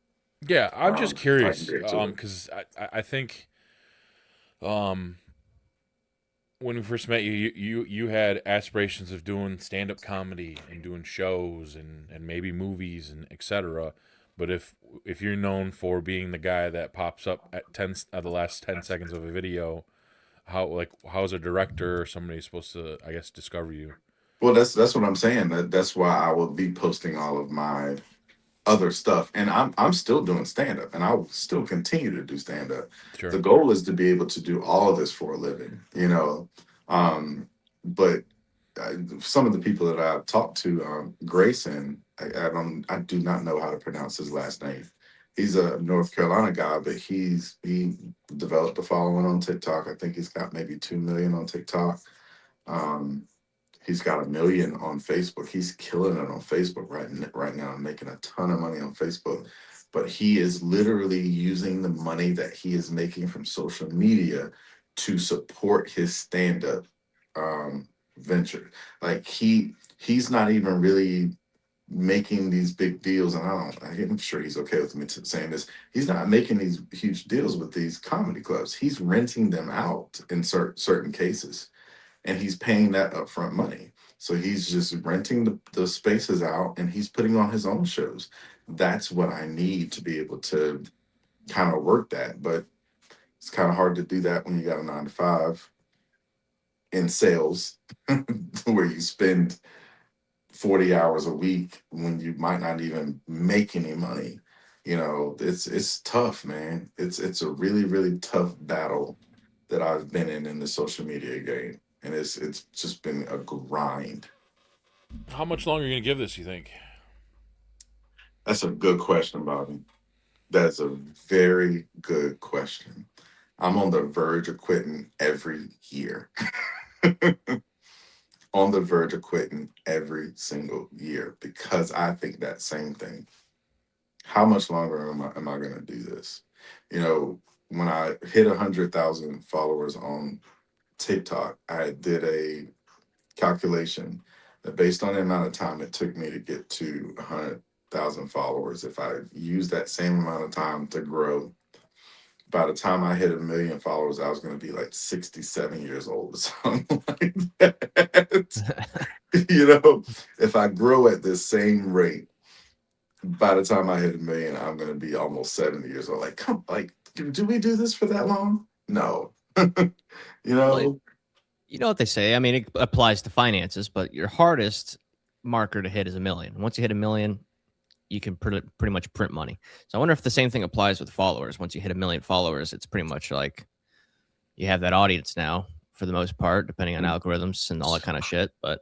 Yeah, I'm just I can curious, get to it. because I think, when we first met you had aspirations of doing stand up comedy and doing shows and maybe movies and etc. But if you're known for being the guy that pops up at the last 10 seconds of a video, how's a director or somebody supposed to, I guess, discover you? Well, that's what I'm saying. That's why I will be posting all of my other stuff, and I'm still doing stand up, and I will still continue to do stand up. The Sure. goal is to be able to do all of this for a living, but some of the people that I've talked to, Grayson, I do not know how to pronounce his last name. He's a North Carolina guy, but he developed a following on TikTok. I think he's got maybe 2 million on TikTok. Um, He's got 1 million on Facebook. He's killing it on Facebook right now, making a ton of money on Facebook. But he is literally using the money that he is making from social media to support his stand-up venture. Like he's not even really making these big deals, and I'm sure he's okay with me saying this. He's not making these huge deals with these comedy clubs. He's renting them out in certain cases, and he's paying that upfront money. So he's just renting the spaces out, and he's putting on his own shows. That's what I need to be able to kind of work that. But it's kind of hard to do that when you got a 9 to 5 in sales where you spend 40 hours a week when you might not even make any money. It's tough, man. It's a really, really tough battle that I've been in the social media game. And it's just been a grind. How much longer are you gonna give this, you think? That's a good question, Bobby. That's a very good question. I'm on the verge of quitting every year. On the verge of quitting every single year because I think that same thing. How much longer am I going to do this? When I hit 100,000 followers on TikTok, I did a calculation that based on the amount of time it took me to get to 100,000 followers, if I use that same amount of time to grow, by the time I hit 1 million followers, I was going to be like 67 years old or something like that. If I grow at the same rate, by the time I hit 1 million, I'm going to be almost 70 years old. Do we do this for that long? No. you Well, know, you know what they say. I mean, it applies to finances, but your hardest marker to hit is 1 million. Once you hit 1 million, you can pretty much print money. So I wonder if the same thing applies with followers. Once you hit 1 million followers, it's pretty much like you have that audience now for the most part, depending on algorithms and all that kind of shit. But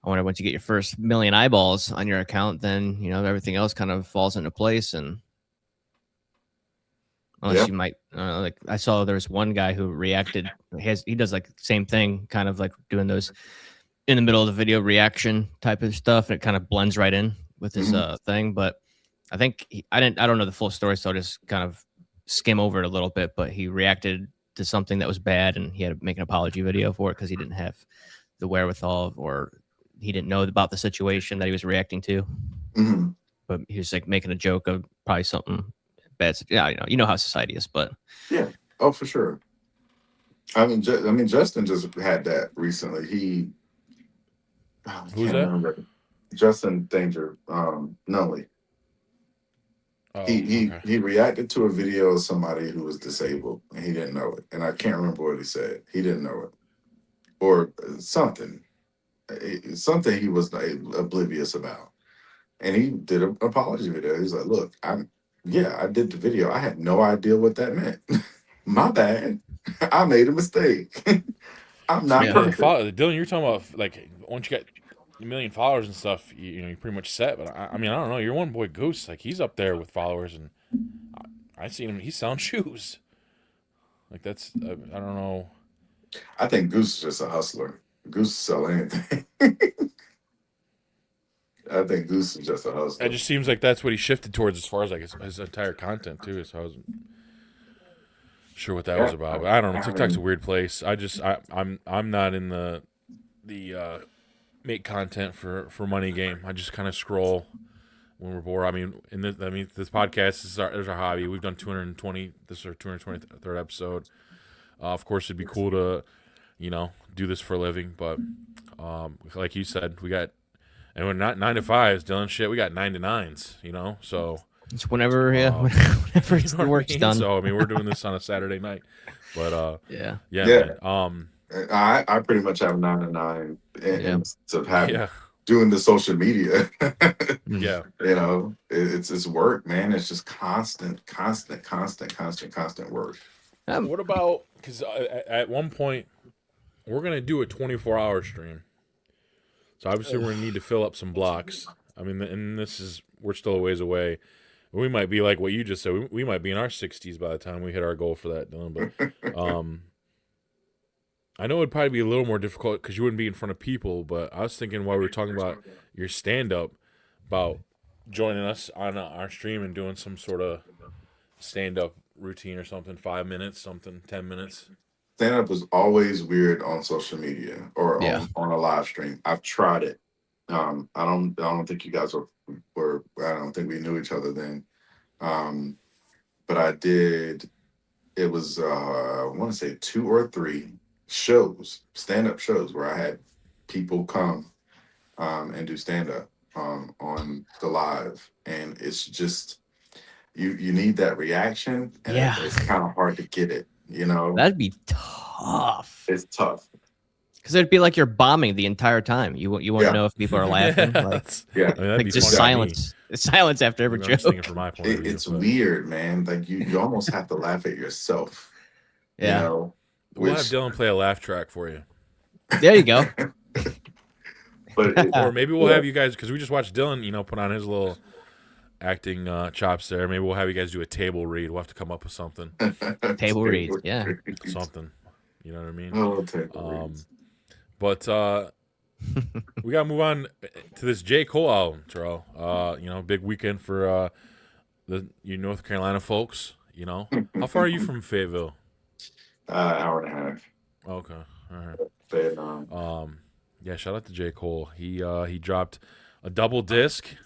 I wonder once you get your first 1 million eyeballs on your account, then everything else kind of falls into place. And unless you might, like I saw there's one guy who reacted. He does like the same thing, kind of like doing those in the middle of the video reaction type of stuff, and it kind of blends right in with his thing. But I think I don't know the full story, so I'll just kind of skim over it a little bit. But he reacted to something that was bad, and he had to make an apology video for it because he didn't have the wherewithal, or he didn't know about the situation that he was reacting to. But he was like making a joke of probably something bad. Yeah, you know how society is, but yeah, oh for sure. I mean, Justin just had that recently. Who's that? Remember. Justin Danger, Nunley. He reacted to a video of somebody who was disabled and he didn't know it, and I can't remember what he said. He didn't know it, or something he was oblivious about, and he did an apology video. He's like, "Look, I did the video. I had no idea what that meant. My bad. I made a mistake. I'm not perfect." Dylan, you're talking about like once you got 1 million followers and stuff, you're pretty much set. But I mean, I don't know. Your one boy Goose, like he's up there with followers, and I seen him. He's selling shoes. Like that's I don't know. I think Goose is just a hustler. Goose will sell anything. I think Goose is just a hustler. It just seems like that's what he shifted towards as far as like his entire content too. So I wasn't sure what that was about. But I don't know. TikTok's a weird place. I'm not in the make content for money game. I just kind of scroll when we're bored. I mean, this podcast is our hobby. We've done 220. This is our 223rd episode. Of course, it'd be cool to, do this for a living. But like you said, and we're not 9 to 5s, Dylan. Shit, we got 9 to 9s. So it's whenever it's the work's done. So I mean, we're doing this on a Saturday night. But yeah. Man, I pretty much have 9 to 9 of doing the social media. Yeah. It's work, man. It's just constant work. What about, because at one point we're gonna do a 24-hour stream, so obviously we're gonna need to fill up some blocks. I mean, and we're still a ways away. We might be like what you just said. We might be in our 60s by the time we hit our goal for that, Dylan. But I know it'd probably be a little more difficult because you wouldn't be in front of people. But I was thinking while we were talking about your stand-up, about joining us on our stream and doing some sort of stand-up routine or something, 5 minutes, something, 10 minutes. Stand-up was always weird on social media or on a live stream. I've tried it. I don't think you guys were I don't think we knew each other then. But I did. It was I want to say 2 or 3 shows, stand-up shows, where I had people come and do stand-up on the live, and it's just you need that reaction, and it's kind of hard to get it. That'd be tough. It's tough because it'd be like you're bombing the entire time. You won't know if people are laughing. I mean, just silence. Silence after every joke. From my point of view, it's weird, man. Like you almost have to laugh at yourself. Yeah. We'll have Dylan play a laugh track for you. There you go. Or maybe we'll have you guys, because we just watched Dylan, put on his little acting chops there. Maybe we'll have you guys do a table read. We'll have to come up with something. Table reads, yeah. Something. You know what I mean? Oh, table reads. But we gotta move on to this J. Cole album, Terrell. Big weekend for you North Carolina folks. How far are you from Fayetteville? Hour and a half. Okay, all right. Yeah. Shout out to J. Cole. He dropped a double disc.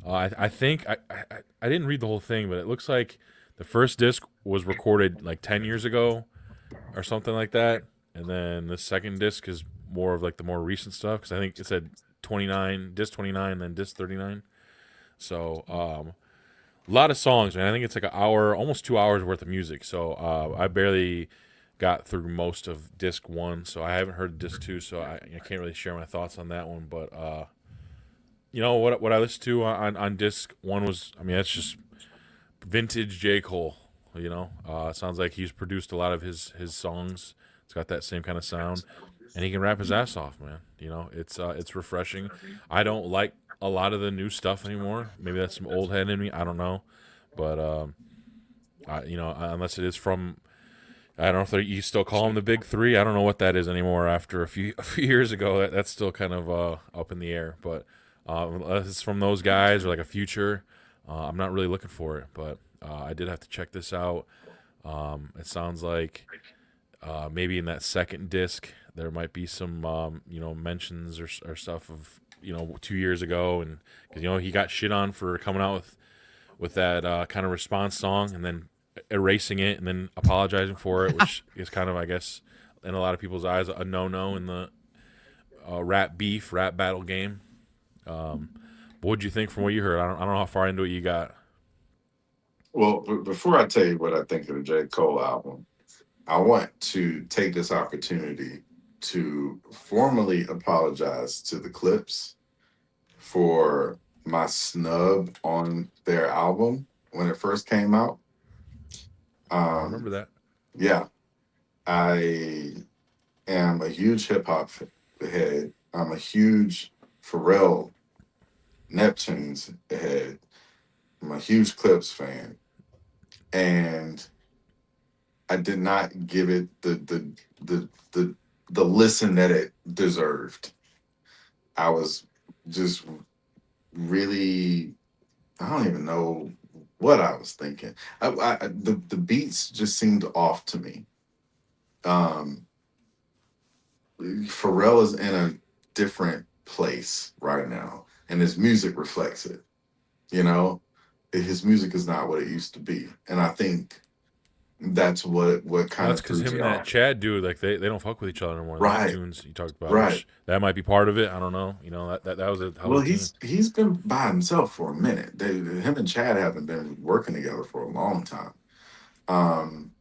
I think I didn't read the whole thing, but it looks like the first disc was recorded like 10 years ago, or something like that, and then the second disc is more of like the more recent stuff, because I think it said 29, disc 29, and then disc 39. So a lot of songs, man. I think it's like an hour, almost 2 hours worth of music. So I barely got through most of disc 1, so I haven't heard disc 2, so I can't really share my thoughts on that one. But You know what I listened to on disc one was, I mean, that's just vintage J. Cole. You know, it sounds like he's produced a lot of his songs. It's got that same kind of sound, and he can rap his ass off, man. You know, it's refreshing. I don't like a lot of the new stuff anymore. Maybe that's some old head in me. I don't know, but you know, unless it is from, I don't know if you still call them the big three. I don't know what that is anymore. After a few years ago, that's still kind of up in the air. But unless it's from those guys or like a Future, I'm not really looking for it. But I did have to check this out. It sounds like maybe in that second disc there might be some you know, mentions or stuff of, you know, 2 years ago, and because, you know, he got shit on for coming out with that kind of response song and then erasing it and then apologizing for it, which is kind of, I guess, in a lot of people's eyes, a no-no in the rap battle game. What'd you think from what you heard? I don't know how far into it you got. Well, before I tell you what I think of the J. Cole album, I want to take this opportunity to formally apologize to the Clips for my snub on their album when it first came out. I remember that. Yeah, I am a huge hip hop head. I'm a huge Pharrell Neptune's head. I'm a huge Clips fan, and I did not give it the listen that it deserved. I was just really, I don't even know what I was thinking. The beats just seemed off to me. Pharrell is in a different place right now, and his music reflects it. You know, his music is not what it used to be, and I think that's what Well, kind that's of because threw him me and that off. Chad dude, like they don't fuck with each other anymore. The Right, Neptunes you talked about, right. which that might be part of it. I don't know. You know, that was a hell of Well, a team. he's been by himself for a minute. Him and Chad haven't been working together for a long time. Um,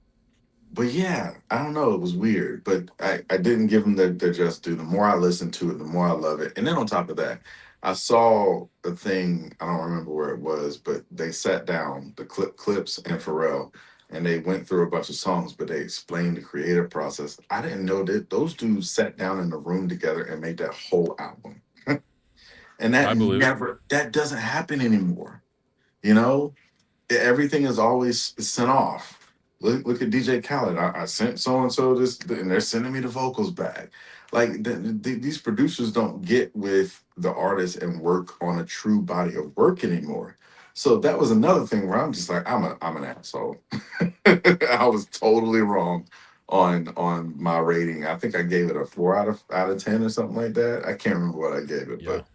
but yeah, I don't know. It was weird, but I didn't give them their just due. The more I listen to it, the more I love it. And then on top of that, I saw a thing. I don't remember where it was, but they sat down, the Clips and Pharrell, and they went through a bunch of songs. But they explained the creative process. I didn't know that those dudes sat down in the room together and made that whole album. And I believe it. that doesn't happen anymore. You know, everything is always sent off. Look at DJ Khaled. I sent so and so this, and they're sending me the vocals back. Like these producers don't get with the artist and work on a true body of work anymore. So that was another thing where I'm just like, I'm an asshole. I was totally wrong on my rating. I think I gave it a 4 out of 10 or something like that. I can't remember what I gave it, Yeah. but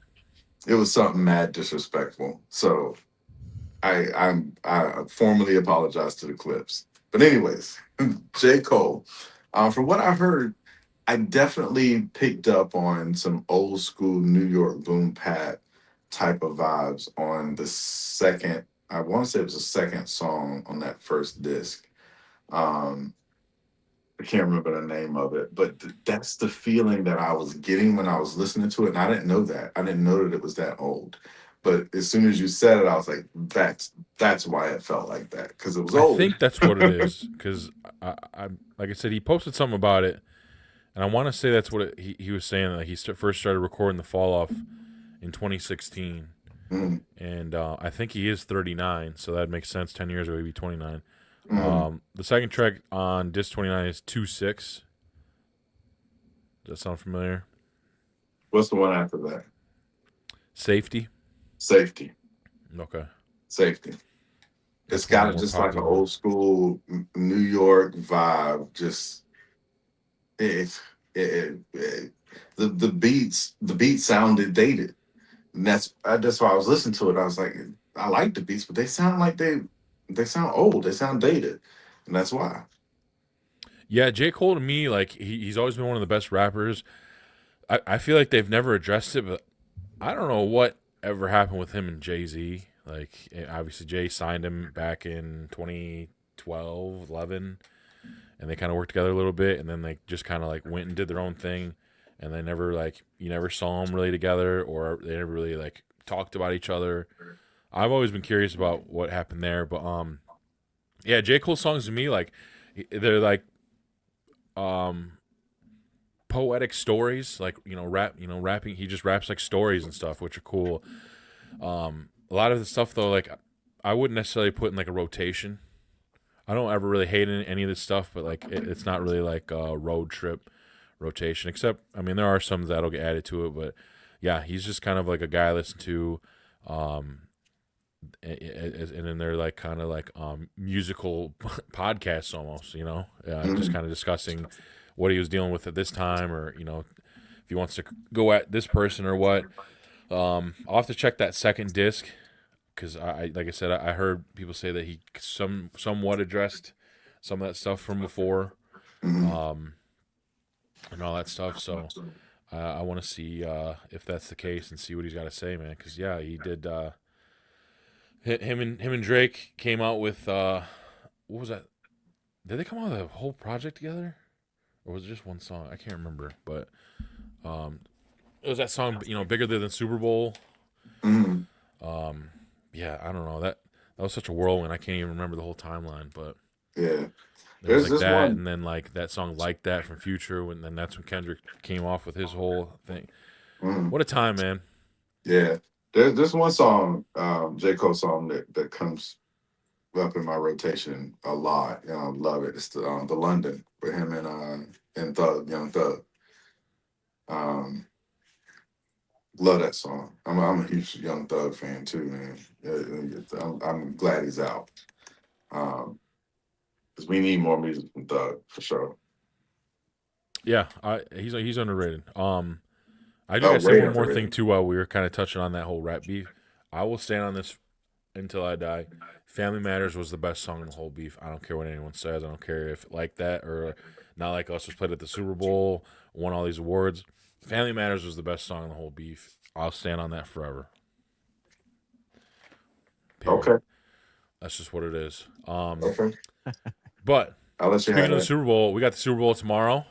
it was something mad disrespectful. So I formally apologize to the Clips. But anyways, J. Cole. From what I heard, I definitely picked up on some old school New York boom bap type of vibes on the second. I want to say it was the second song on that first disc. Um, I can't remember the name of it, but that's the feeling that I was getting when I was listening to it. And I didn't know that. I didn't know that it was that old. But as soon as you said it, I was like, that's why it felt like that, because it was I old. think that's what it is. Because I like I said, he posted something about it, and I want to say that's what he was saying. Like he first started recording the Fall Off in 2016, Mm, and I think he is 39, so that makes sense. 10 years ago, he'd be 29. mm. The second track on disc 29 is 2-6. Does that sound familiar? What's the one after that? Safety. Safety. Okay, Safety. It's that's one of the got more just like an popular old ones. school New York vibe. Just it, the beats sounded dated. And that's why I was listening to it. I was like, I like the beats, but they sound like they sound old. They sound dated, and that's why. Yeah, J. Cole to me, like he's always been one of the best rappers. I feel like they've never addressed it, but I don't know what ever happened with him and Jay-Z. Like obviously Jay signed him back in 2012, 11, and they kind of worked together a little bit, and then they just kind of like went and did their own thing, and they never like you never saw them really together, or they never really like talked about each other. I've always been curious about what happened there, but yeah, J. Cole songs to me like they're like poetic stories, like rapping. He just raps like stories and stuff, which are cool. A lot of the stuff though, like I wouldn't necessarily put in like a rotation. I don't ever really hate any of this stuff, but like it's not really like a road trip rotation. Except, I mean, there are some that'll get added to it, but yeah, he's just kind of like a guy I listen to, and then they're like kind of like musical podcasts almost, just kind of discussing what he was dealing with at this time, or if he wants to go at this person or what. I'll have to check that second disc. Because like I said, I heard people say that he somewhat addressed some of that stuff from before, and all that stuff. So I want to see if that's the case and see what he's got to say, man. Because yeah, he did. Him and Drake came out with what was that? Did they come out with a whole project together, or was it just one song? I can't remember, but it was that song, bigger than Super Bowl. Yeah, I don't know. That was such a whirlwind. I can't even remember the whole timeline, but Yeah. there was like this that, one. and then like that song "Like That" from Future, and then that's when Kendrick came off with his whole thing. What a time, man! Yeah. There's this one song, J. Cole song that comes up in my rotation a lot. I love it. It's the London with him and Thug, Young Thug. Love that song. I'm a huge Young Thug fan too, man. I'm glad he's out. Because we need more music from Thug for sure. Yeah, he's underrated. I do gotta say one more thing too. While we were kind of touching on that whole rap beef, I will stand on this until I die. "Family Matters" was the best song in the whole beef. I don't care what anyone says. I don't care if Like That or Not Like Us was played at the Super Bowl, won all these awards. "Family Matters" was the best song in the whole beef. I'll stand on that forever. Period. Okay. That's just what it is. Okay. But I'll let you speaking have of the that. Super Bowl, we got the Super Bowl tomorrow.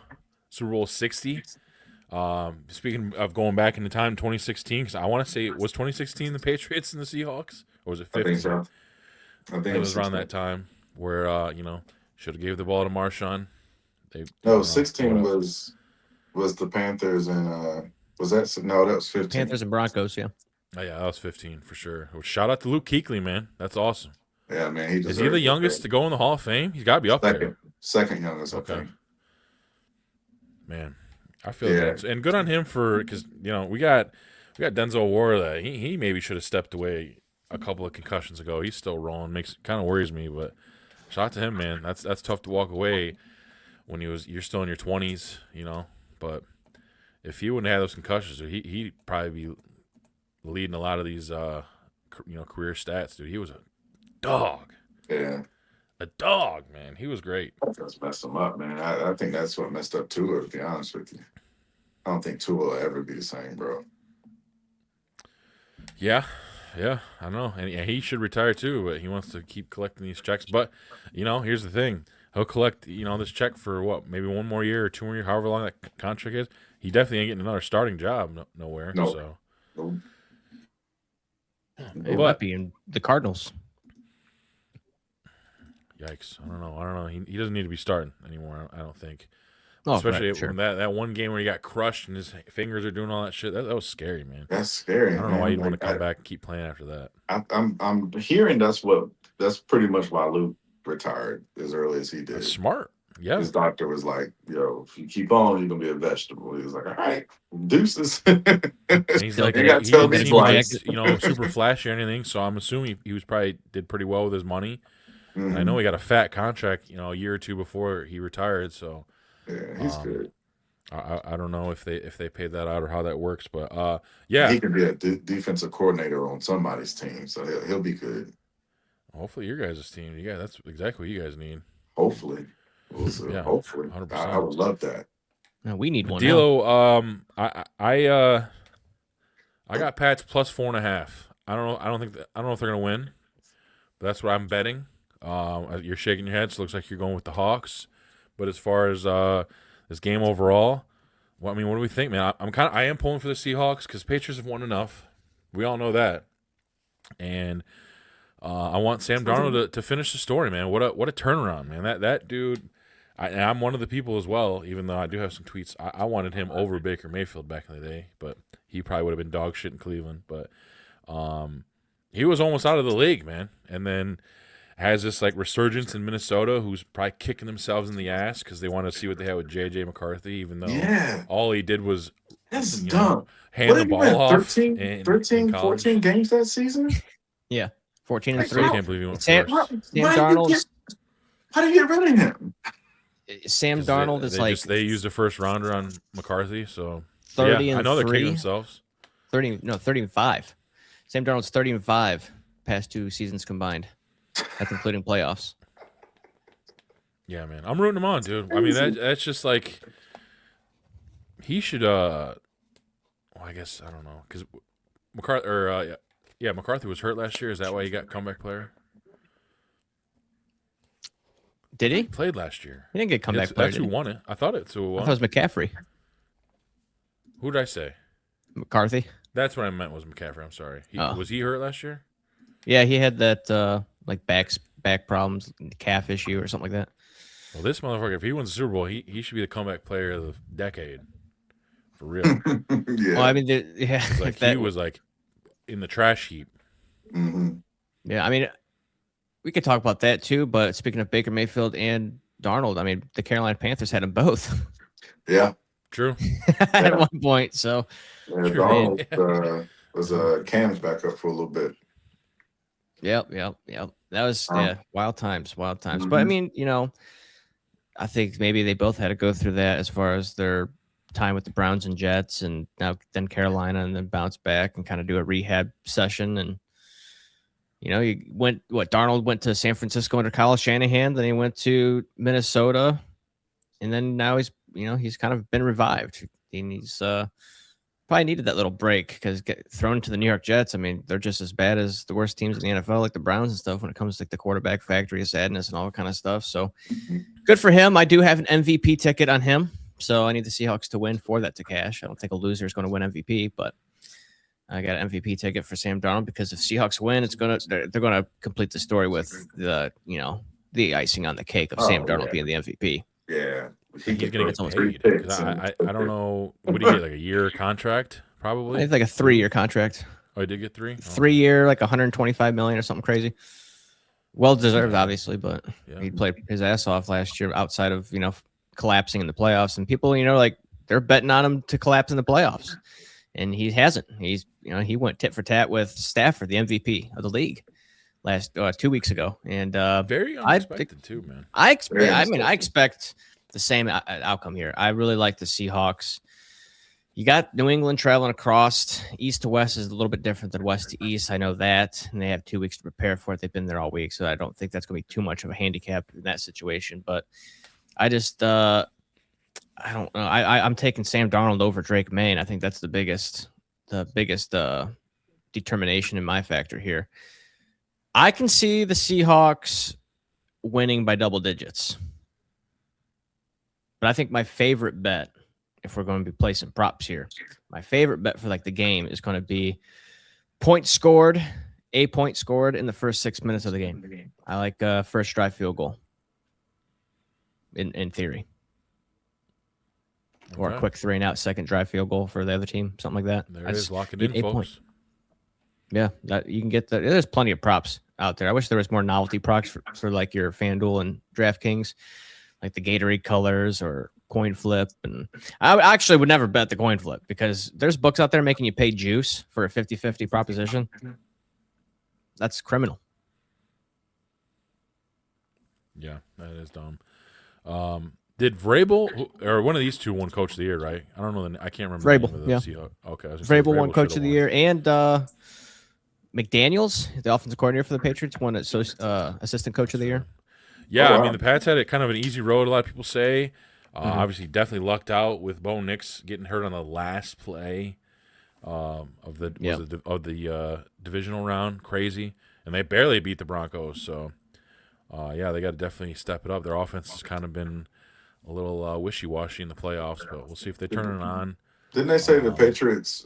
Super Bowl 60. Speaking of going back into time, 2016, because I want to say, was 2016 the Patriots and the Seahawks? Or was it 15? I think so. I think It was around 16. that time where, should have gave the ball to Marshawn. No, 16 was the Panthers and was that no, that was 15. Panthers and Broncos, yeah. Oh, yeah, that was 15 for sure. Shout out to Luke Kuechly, man. That's awesome. Yeah, man. Is he the youngest to go in the Hall of Fame? He's got to be up there. Second youngest, Okay. I think. Man, I feel that. And good on him because we got Denzel Ward that he maybe should have stepped away a couple of concussions ago. He's still rolling. Kind of worries me, but shout out to him, man. That's tough to walk away when you're still in your 20s, But if he wouldn't have those concussions, he'd probably be leading a lot of these career stats, dude. He was a dog. Yeah. A dog, man. He was great. That's messed him up, man. I think that's what messed up Tua, to be honest with you. I don't think Tua will ever be the same, bro. Yeah, I know. And he should retire too, but he wants to keep collecting these checks. But, here's the thing. He'll collect, this check for what, maybe 1 more year or 2 more years, however long that contract is. He definitely ain't getting another starting job nowhere. No. So. Nope. It might be in the Cardinals. Yikes. I don't know. He doesn't need to be starting anymore, I don't think. Oh, Especially right, sure. when that one game where he got crushed and his fingers are doing all that shit. That was scary, man. That's scary. I don't know why you'd want to come back and keep playing after that. I'm hearing that's pretty much why Luke retired as early as he did. That's smart. Yeah. His doctor was like, if you keep on, you're gonna be a vegetable. He was like, all right, deuces. And he's like, You he gotta tell didn't me seem like, twice. super flashy or anything. So I'm assuming he was probably did pretty well with his money. Mhm. And I know he got a fat contract, a year or two before he retired. So Yeah, he's good. I don't know if they paid that out or how that works, but yeah, He could be a defensive coordinator on somebody's team, so he'll be good. Hopefully your guys' team. That's exactly what you guys need. Hopefully, we'll see. Yeah, Hopefully, 100%. I would love that. No, we need one now. Dilo, I got Pats plus 4.5. I don't know. I don't know if they're gonna win, but that's what I'm betting. You're shaking your head, so it looks like you're going with the Hawks. But as far as this game overall, what do we think, man? I am pulling for the Seahawks because Patriots have won enough. We all know that. And I want Sam Darnold to finish the story, man. What a turnaround, man. That dude. And I'm one of the people as well, even though I do have some tweets. I wanted him over Baker Mayfield back in the day, but he probably would have been dog shit in Cleveland. But he was almost out of the league, man. And then has this like resurgence in Minnesota, who's probably kicking themselves in the ass because they want to see what they had with J.J. McCarthy, even though all he did was That's dumb. hand the ball off 13, in 14 games that season? Yeah, 14 and I still 3. can't believe he went Sam, first. Sam Darnold. How do you get rid of him? Sam Darnold is like they used a first rounder on McCarthy, so 30 yeah, and I know they're 3. kicking themselves. 30 and 5. Sam Darnold's 30 and 5 past 2 seasons combined. That's including playoffs. Yeah, man, I'm rooting him on, dude. I mean, that's just like he should. Well, I guess I don't know because McCarthy McCarthy was hurt last year. Is that why he got comeback player? Did he? He played last year. He didn't get comeback player. That's who won it. I thought it's who I won. thought it was McCaffrey. Who did I say? McCarthy. That's what I meant was McCaffrey. I'm sorry. Was he hurt last year? Yeah, he had that like back problems, calf issue or something like that. Well, this motherfucker, if he wins the Super Bowl, he should be the comeback player of the decade. For real. Yeah. Well, I mean, yeah, Like he was like in the trash heap. Mm-hmm. Yeah, I mean, we could talk about that too. But speaking of Baker Mayfield and Darnold, I mean, the Carolina Panthers had them both. Yeah. True. At one point. So Darnold was Cam's backup for a little bit. Yep. That was wild times. Mm-hmm. But I mean, I think maybe they both had to go through that as far as their time with the Browns and Jets, and now then Carolina, and then bounce back and kind of do a rehab session. And Darnold went to San Francisco under Kyle Shanahan, then he went to Minnesota, and then now he's kind of been revived. And he's probably needed that little break because get thrown into the New York Jets. I mean, they're just as bad as the worst teams in the NFL, like the Browns and stuff, when it comes to like the quarterback factory of sadness and all that kind of stuff. So good for him. I do have an MVP ticket on him, so I need the Seahawks to win for that to cash. I don't think a loser is going to win MVP, but I got an MVP ticket for Sam Darnold because if Seahawks win, they're going to complete the story with the icing on the cake of Sam Darnold being the MVP. Yeah. He's going to get paid. I don't know. What did he get, like a year contract, probably? It's like a 3-year contract. Oh, he did get 3? 3-year, like $125 million or something crazy. Well deserved, obviously, but he played his ass off last year outside of, collapsing in the playoffs. And people, like they're betting on him to collapse in the playoffs. And he hasn't. He's, he went tit for tat with Stafford, the MVP of the league, last 2 weeks ago. And very unexpected too, man. I expect the same outcome here. I really like the Seahawks. You got New England traveling across. East to west is a little bit different than west to east. I know that. And they have 2 weeks to prepare for it. They've been there all week. So I don't think that's going to be too much of a handicap in that situation. But I just, I don't know. I'm taking Sam Darnold over Drake May. And I think that's the biggest determination in my factor here. I can see the Seahawks winning by double digits. But I think my favorite bet, if we're going to be placing props here, my favorite bet for like the game is going to be a point scored in the first 6 minutes of the game. I like first drive field goal in theory. Okay. Or a quick 3-and-out second drive field goal for the other team, something like that. There it is, lock it in, folks. Point. Yeah, you can get that. There's plenty of props out there. I wish there was more novelty props for like your FanDuel and DraftKings, like the Gatorade colors or coin flip. And I actually would never bet the coin flip because there's books out there making you pay juice for a 50-50 proposition. That's criminal. Yeah, that is dumb. Did Vrabel or one of these two won Coach of the Year, right? I don't know. I can't remember. Vrabel, the name of the okay. Vrabel won Coach of the Year, and McDaniels, the offensive coordinator for the Patriots, won assistant coach of the year. Yeah, I mean the Pats had kind of an easy road. A lot of people say. Obviously, definitely lucked out with Bo Nix getting hurt on the last play of the divisional round. Crazy, and they barely beat the Broncos. So, they got to definitely step it up. Their offense has kind of been a little wishy-washy in the playoffs, but we'll see if they turn it on. Didn't they say the Patriots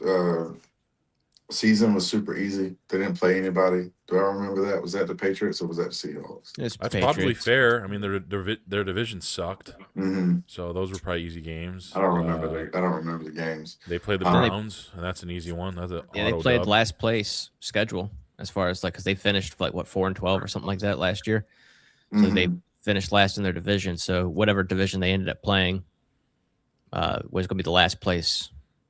season was super easy. They didn't play anybody. Do I remember that? Was that the Patriots or was that the Seahawks? It's That's Patriots. probably fair. I mean, their division sucked, Mm-hmm. so those were probably easy games. I don't remember I don't remember the games. They played the Then they- Browns, and that's an easy one. That's an Yeah, they auto played dub. last place schedule as far as like because they finished like what 4-12 or something like that last year. So they Mhm. finished last in their division. So whatever division they ended up playing was going to be the last place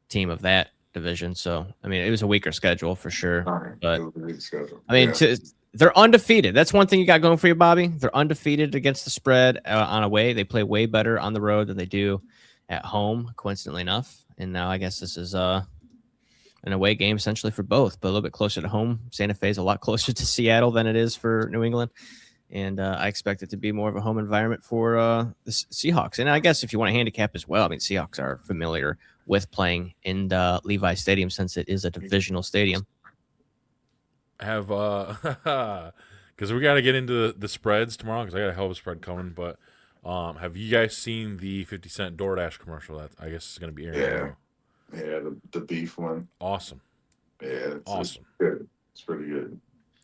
team of that division. So I mean, it was a weaker schedule for sure. All right. But It was a big schedule. I mean, Yeah. they're undefeated. That's one thing you got going for you, Bobby. They're undefeated against the spread on away. They play way better on the road than they do at home, coincidentally enough. And now I guess this is an away game essentially for both, but a little bit closer to home. Santa Fe is a lot closer to Seattle than it is for New England. And I expect it to be more of a home environment for the Seahawks. And I guess if you want to handicap as well, I mean, Seahawks are familiar with playing in Levi Stadium since it is a divisional stadium. Have because we got to get into the spreads tomorrow because I got a hell of a spread coming. But have you guys seen the 50 Cent DoorDash commercial? That I guess is going to be airing. Yeah. tomorrow. Yeah, the beef one. Awesome. Yeah, it's Awesome. good. It's pretty good.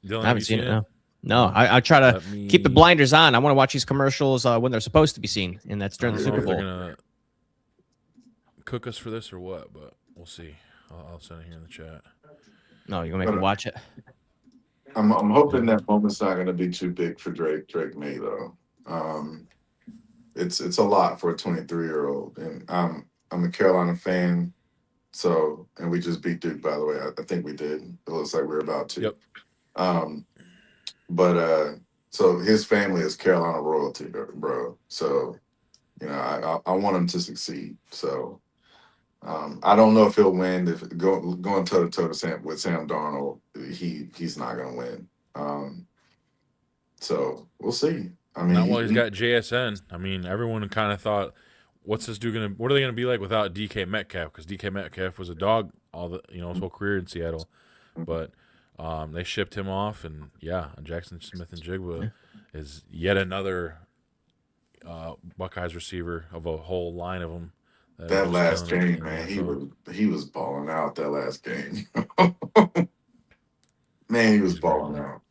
Dylan, I haven't you seen it. No, I try to keep the blinders on. I want to watch these commercials when they're supposed to be seen, and that's during the I don't Super know if Bowl. they're gonna cook us for this or what, but we'll see. I'll send it here in the chat. No, you're gonna make me watch it. I'm hoping that moment's not gonna be too big for Drake. Drake May though. It's a lot for a 23-year-old, and I'm a Carolina fan. So, and we just beat Duke, by the way. I think we did. It looks like we're about to. Yep. But so his family is Carolina royalty, bro. So, you know, I want him to succeed. So, I don't know if he'll win. If going toe to toe with Sam Darnold, he's not gonna win. So we'll see. I mean, Not while he's got JSN. I mean, everyone kind of thought, "What's this dude gonna? What are they gonna be like without DK Metcalf?" Because DK Metcalf was a dog his whole career in Seattle, but they shipped him off, and Jackson Smith and Jigba is yet another Buckeyes receiver of a whole line of them. That last game, man, he was balling out. That last game, man, he was balling out.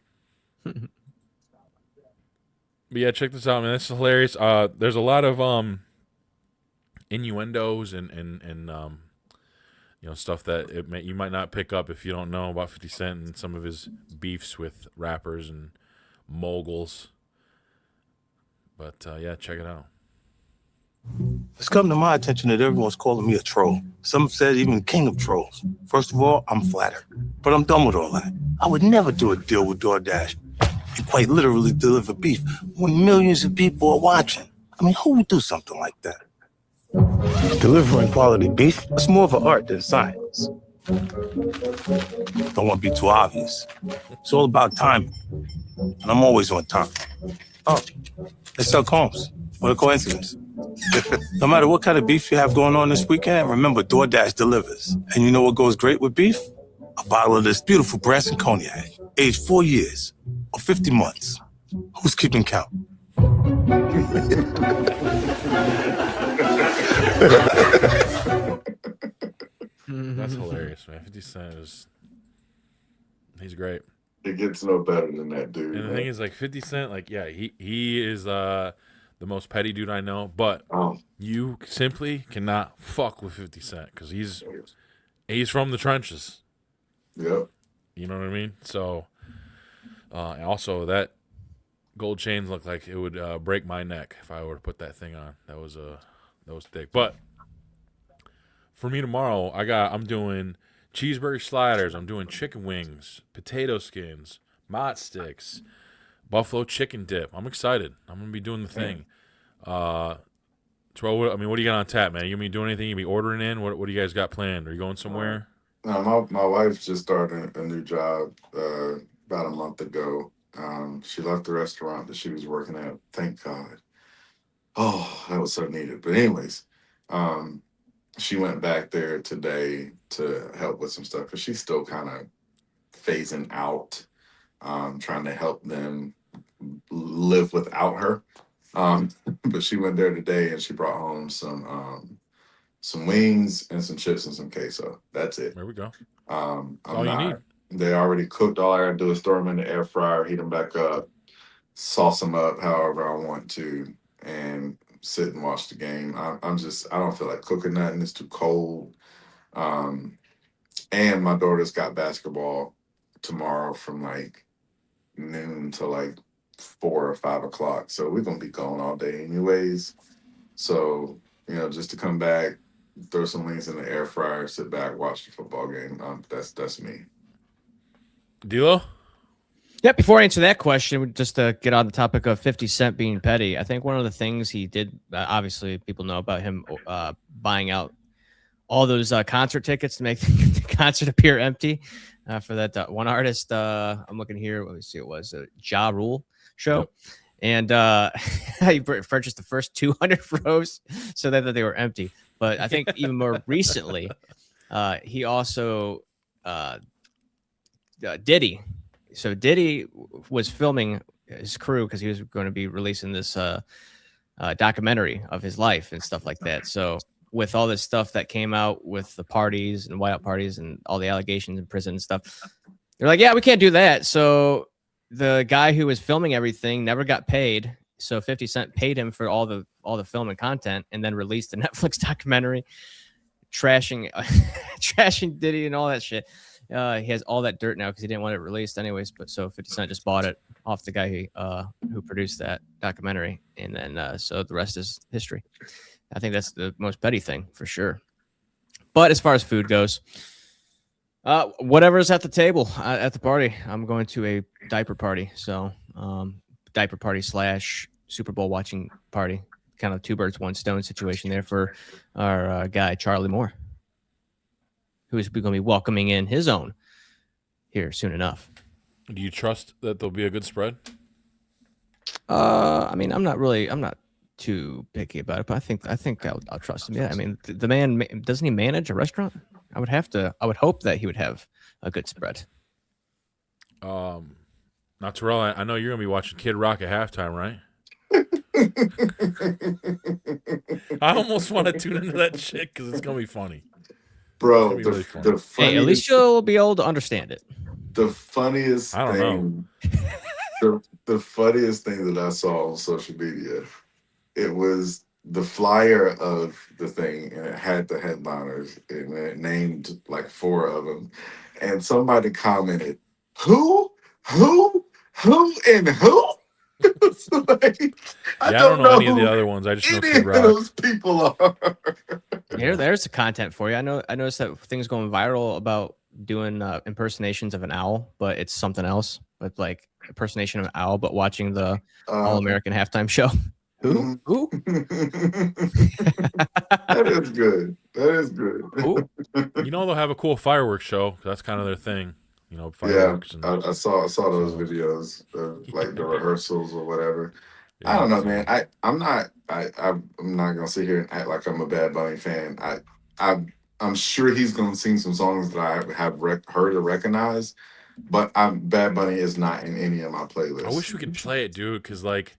But yeah, check this out, man. This is hilarious. There's a lot of innuendos and stuff that you might not pick up if you don't know about 50 Cent and some of his beefs with rappers and moguls. But check it out. It's come to my attention that everyone's calling me a troll. Some said even king of trolls. First of all, I'm flattered, but I'm done with all that. I would never do a deal with DoorDash and quite literally deliver beef when millions of people are watching. I mean, who would do something like that? Delivering quality beef is more of an art than science. Don't want to be too obvious. It's all about timing, and I'm always on time. Oh, they sell Combs. What a coincidence. No matter what kind of beef you have going on this weekend, remember DoorDash delivers. And you know what goes great with beef? A bottle of this beautiful Branson cognac, aged 4 years or 50 months. Who's keeping count? That's hilarious, man. 50 Cent he's great. It gets no better than that dude. And the thing is, like 50 Cent, he is the most petty dude I know, but you simply cannot fuck with 50 Cent because he's from the trenches. Yep. You know what I mean? So, and also that gold chains look like it would break my neck if I were to put that thing on. That was thick. But for me tomorrow, I'm doing cheeseburger sliders. I'm doing chicken wings, potato skins, mott sticks, buffalo chicken dip. I'm excited. I'm gonna be doing the thing. Terrell, what do you got on tap, man? You gonna be doing anything? You be ordering in? What do you guys got planned? Are you going somewhere? No, my wife just started a new job about a month ago. She left the restaurant that she was working at. Thank God. Oh, that was so needed. But anyways, she went back there today to help with some stuff because she's still kind of phasing out, trying to help them live without her. But she went there today and she brought home some some wings and some chips and some queso. That's it. There we go. I'm all you need. They already cooked. All I gotta do is throw them in the air fryer, heat them back up, sauce them up however I want to, and sit and watch the game. I don't feel like cooking nothing. It's too cold. And my daughter's got basketball tomorrow from like noon to like 4 or 5 o'clock. So we're gonna be gone all day anyways. So, just to come back, throw some wings in the air fryer, sit back, watch the football game. That's me. D'Lo? Yeah, before I answer that question, just to get on the topic of 50 Cent being petty, I think one of the things he did, obviously people know about him buying out all those concert tickets to make the concert appear empty for that one artist. I'm looking here. Let me see. It was a Ja Rule show. Yep. And he purchased the first 200 rows so that they were empty. But I think even more recently, he also Diddy. So Diddy was filming his crew because he was going to be releasing this documentary of his life and stuff like that. So with all this stuff that came out with the parties and whiteout parties and all the allegations in prison and stuff, they're like, yeah, we can't do that. So the guy who was filming everything never got paid. So 50 Cent paid him for all the film and content, and then released a Netflix documentary trashing Diddy and all that shit. He has all that dirt now because he didn't want it released anyways. But so 50 Cent just bought it off the guy who produced that documentary, and then so the rest is history. I think that's the most petty thing for sure. But as far as food goes, whatever's at the table at the party, I'm going to a diaper party. So diaper party / Super Bowl watching party, kind of 2 birds, 1 stone situation there for our guy, Charlie Moore, who is going to be welcoming in his own here soon enough. Do you trust that there'll be a good spread? I mean, I'm not too picky about it, but I think I'll trust him. Yeah, I mean, the man, doesn't he manage a restaurant? I would hope that he would have a good spread. Now, Terrell, I know you're gonna be watching Kid Rock at halftime, right? I almost want to tune into that shit because it's gonna be funny, bro. It's gonna be really funny. The funniest, Hey, at least you'll be able to understand it. The funniest I don't thing, the funniest thing that I saw on social media, it was the flyer of the thing, and it had the headliners, and it named like 4 of them, and somebody commented, "Who, and who?" It's like, I don't know any of the other ones. I just know any Kid of Rock. those people are. There's the content for you. I noticed that thing's going viral about doing impersonations of an owl, but it's something else. But like impersonation of an owl, but watching the All American halftime show. Who? That is good. That is good. Ooh. They'll have a cool fireworks show. That's kind of their thing. Yeah, Fireworks. I saw those videos of like the rehearsals or whatever. Yeah, I don't know, man. I'm not gonna sit here and act like I'm a Bad Bunny fan. I'm sure he's gonna sing some songs that I have heard or recognized, but Bad Bunny is not in any of my playlists. I wish we could play it, dude, because like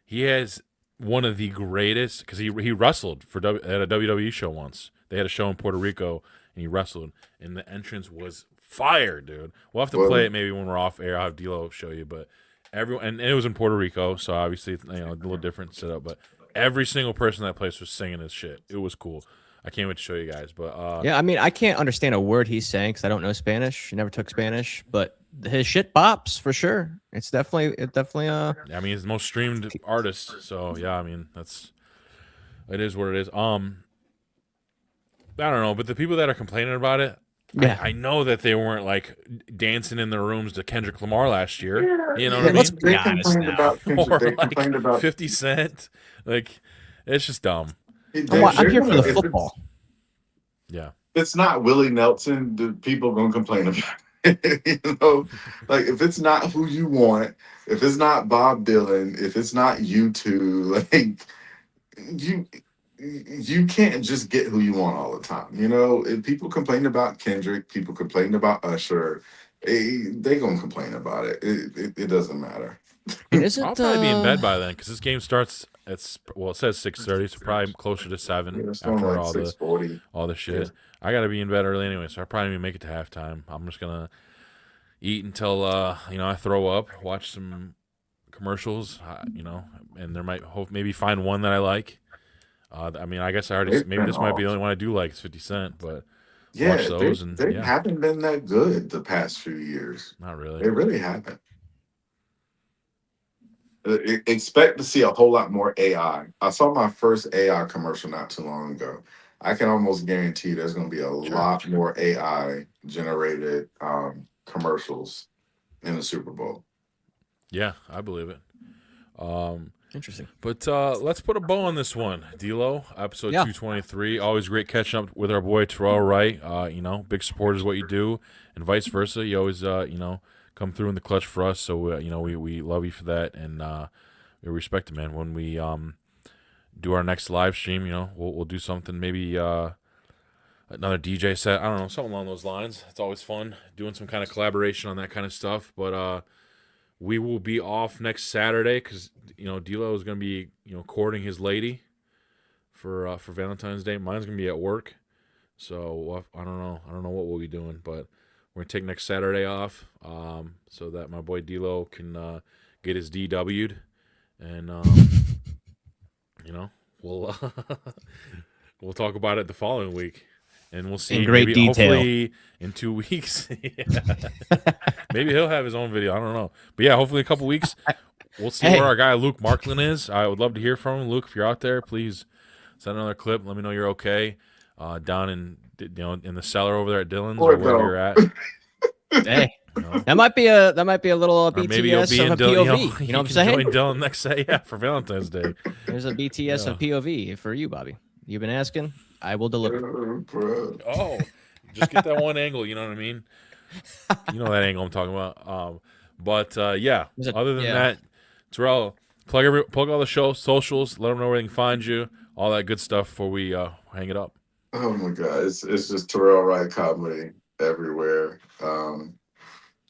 he has one of the greatest. Because he wrestled at a WWE show once. They had a show in Puerto Rico, and he wrestled, and the entrance was fire, dude. We'll have to play it maybe when we're off air. I'll have D'Lo show you, but everyone, and it was in Puerto Rico, so obviously a little different setup, but every single person in that place was singing his shit. It was cool. I can't wait to show you guys. But yeah, I mean, I can't understand a word he's saying because I don't know Spanish. Never took Spanish, but his shit bops for sure. It's definitely I mean, he's the most streamed artist, so yeah, I mean it is what it is. I don't know, but the people that are complaining about it, yeah. I know that they weren't like dancing in their rooms to Kendrick Lamar last year. You know what I mean? Let's be honest now. Or like 50 Cent. Like, it's just dumb. I'm here for the football. Yeah. It's not Willie Nelson, the people gonna complain about it. Like if it's not who you want, if it's not Bob Dylan, if it's not U2, like you can't just get who you want all the time. If people complain about Kendrick, people complain about Usher, they gonna complain about it. It doesn't matter. I'll probably be in bed by then because this game starts It says 6:30, so probably closer to 7 Yeah, it's going after like 6:40. all the shit. I gotta be in bed early anyway, so I probably even make it to halftime. I'm just gonna eat until I throw up, watch some commercials, and there maybe find one that I like. I mean, I guess maybe this might be the only one I do like is 50 Cent, but watch those they haven't been that good the past few years. Not really. They really haven't. Expect to see a whole lot more AI. I saw my first AI commercial not too long ago. I can almost guarantee there's going to be a lot more AI generated commercials in the Super Bowl. Yeah, I believe it. Interesting. But let's put a bow on this one, D'Lo. Episode 223. Always great catching up with our boy Terrell Wright. Big supporters of what you do, and vice versa. You always come through in the clutch for us. So we love you for that, and we respect it, man. When we do our next live stream, we'll do something, maybe another DJ set. I don't know, something along those lines. It's always fun doing some kind of collaboration on that kind of stuff. But we will be off next Saturday because D'Lo is going to be courting his lady for Valentine's Day. Mine's going to be at work, so I don't know what we'll be doing, but we're going to take next Saturday off so that my boy D'Lo can get his DW'd, and we'll we'll talk about it the following week. And we'll see. In great detail. Hopefully in 2 weeks. Maybe he'll have his own video. I don't know. But yeah, hopefully in a couple weeks, we'll see where our guy Luke Marklin is. I would love to hear from him. Luke, if you're out there, please send another clip. Let me know you're okay. Down in the cellar over there at Dillon's or wherever you're at. Hey. That might be a little BTS maybe you'll be of a POV. You know what I'm saying? Join Dylan next day, for Valentine's Day. There's a BTS of POV for you, Bobby. You've been asking. I will deliver. Oh, just get that one angle. You know what I mean? You know that angle I'm talking about. Other than that, Terrell, plug all the show socials. Let them know where they can find you. All that good stuff before we hang it up. Oh my God, it's just Terrell Wright comedy everywhere.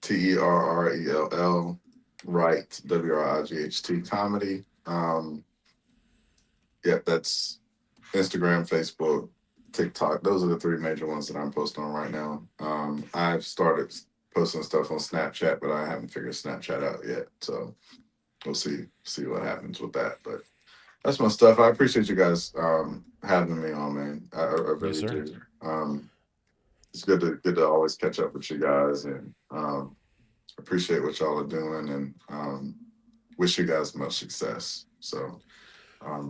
TERRELL Wright WRIGHT comedy. That's Instagram, Facebook, TikTok. Those are the three major ones that I'm posting on right now. I've started posting stuff on Snapchat, but I haven't figured Snapchat out yet. So we'll see what happens with that. But that's my stuff. I appreciate you guys having me on, man. I really do. It's good to always catch up with you guys, and appreciate what y'all are doing, and wish you guys much success. So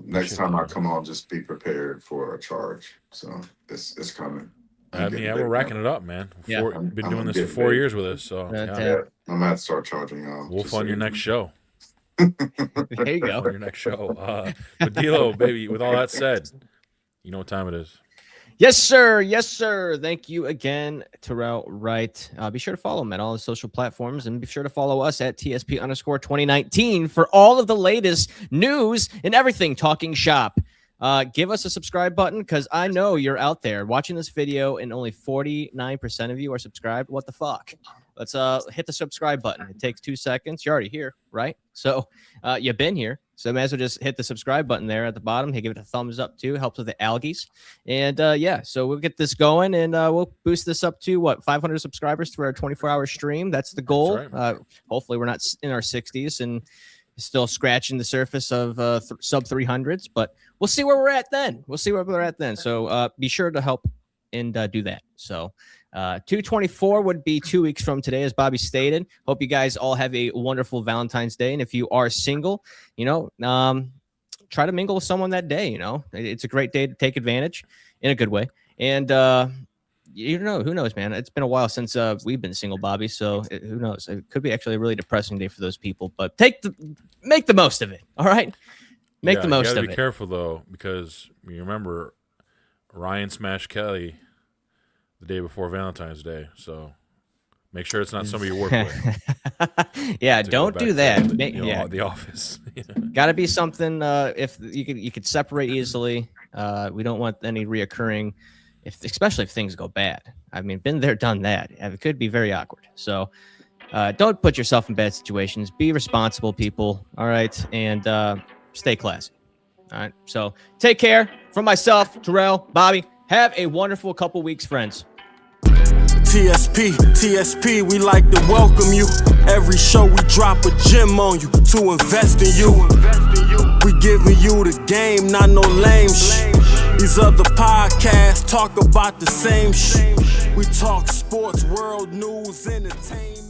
next time I come on, just be prepared for a charge. So it's coming. We're racking it up, man. Been doing this for 4 years with us, so I'm gonna have to start charging y'all. We'll fund your next show. There you go. Your next show. But D'Lo, baby, with all that said, you know what time it is. Yes, sir. Yes, sir. Thank you again, Terrell Wright. Be sure to follow him at all the social platforms, and be sure to follow us at TSP_2019 for all of the latest news and everything Talking Shop. Give us a subscribe button, because I know you're out there watching this video and only 49% of you are subscribed. What the fuck? Let's hit the subscribe button. It takes 2 seconds. You're already here, right? So you've been here. So may as well just hit the subscribe button there at the bottom. Hey, give it a thumbs up too. Helps with the algies. And so we'll get this going, and we'll boost this up to 500 subscribers for our 24-hour stream. That's the goal. That's right. Hopefully we're not in our 60s and still scratching the surface of sub 300s, but we'll see where we're at then. So be sure to help and do that. So 224 would be 2 weeks from today, as Bobby stated. Hope you guys all have a wonderful Valentine's Day. And if you are single, try to mingle with someone that day. It's a great day to take advantage in a good way. And who knows, man? It's been a while since we've been single, Bobby. So who knows? It could be actually a really depressing day for those people. But make the most of it. All right, make the most of it. Be careful though, because you remember Ryan smashed Kelly the day before Valentine's Day. So make sure it's not somebody you work with. Yeah, don't do that. The office. Got to be something. If you could separate easily. We don't want any reoccurring. Especially if things go bad. I mean, been there, done that. It could be very awkward. So don't put yourself in bad situations. Be responsible, people. All right. And stay classy. All right. So take care. From myself, Terrell, Bobby, have a wonderful couple weeks, friends. TSP, we like to welcome you. Every show we drop a gem on you to invest in you. We giving you the game, not no lame shit. These other podcasts talk about the same shit. We talk sports, world news, entertainment.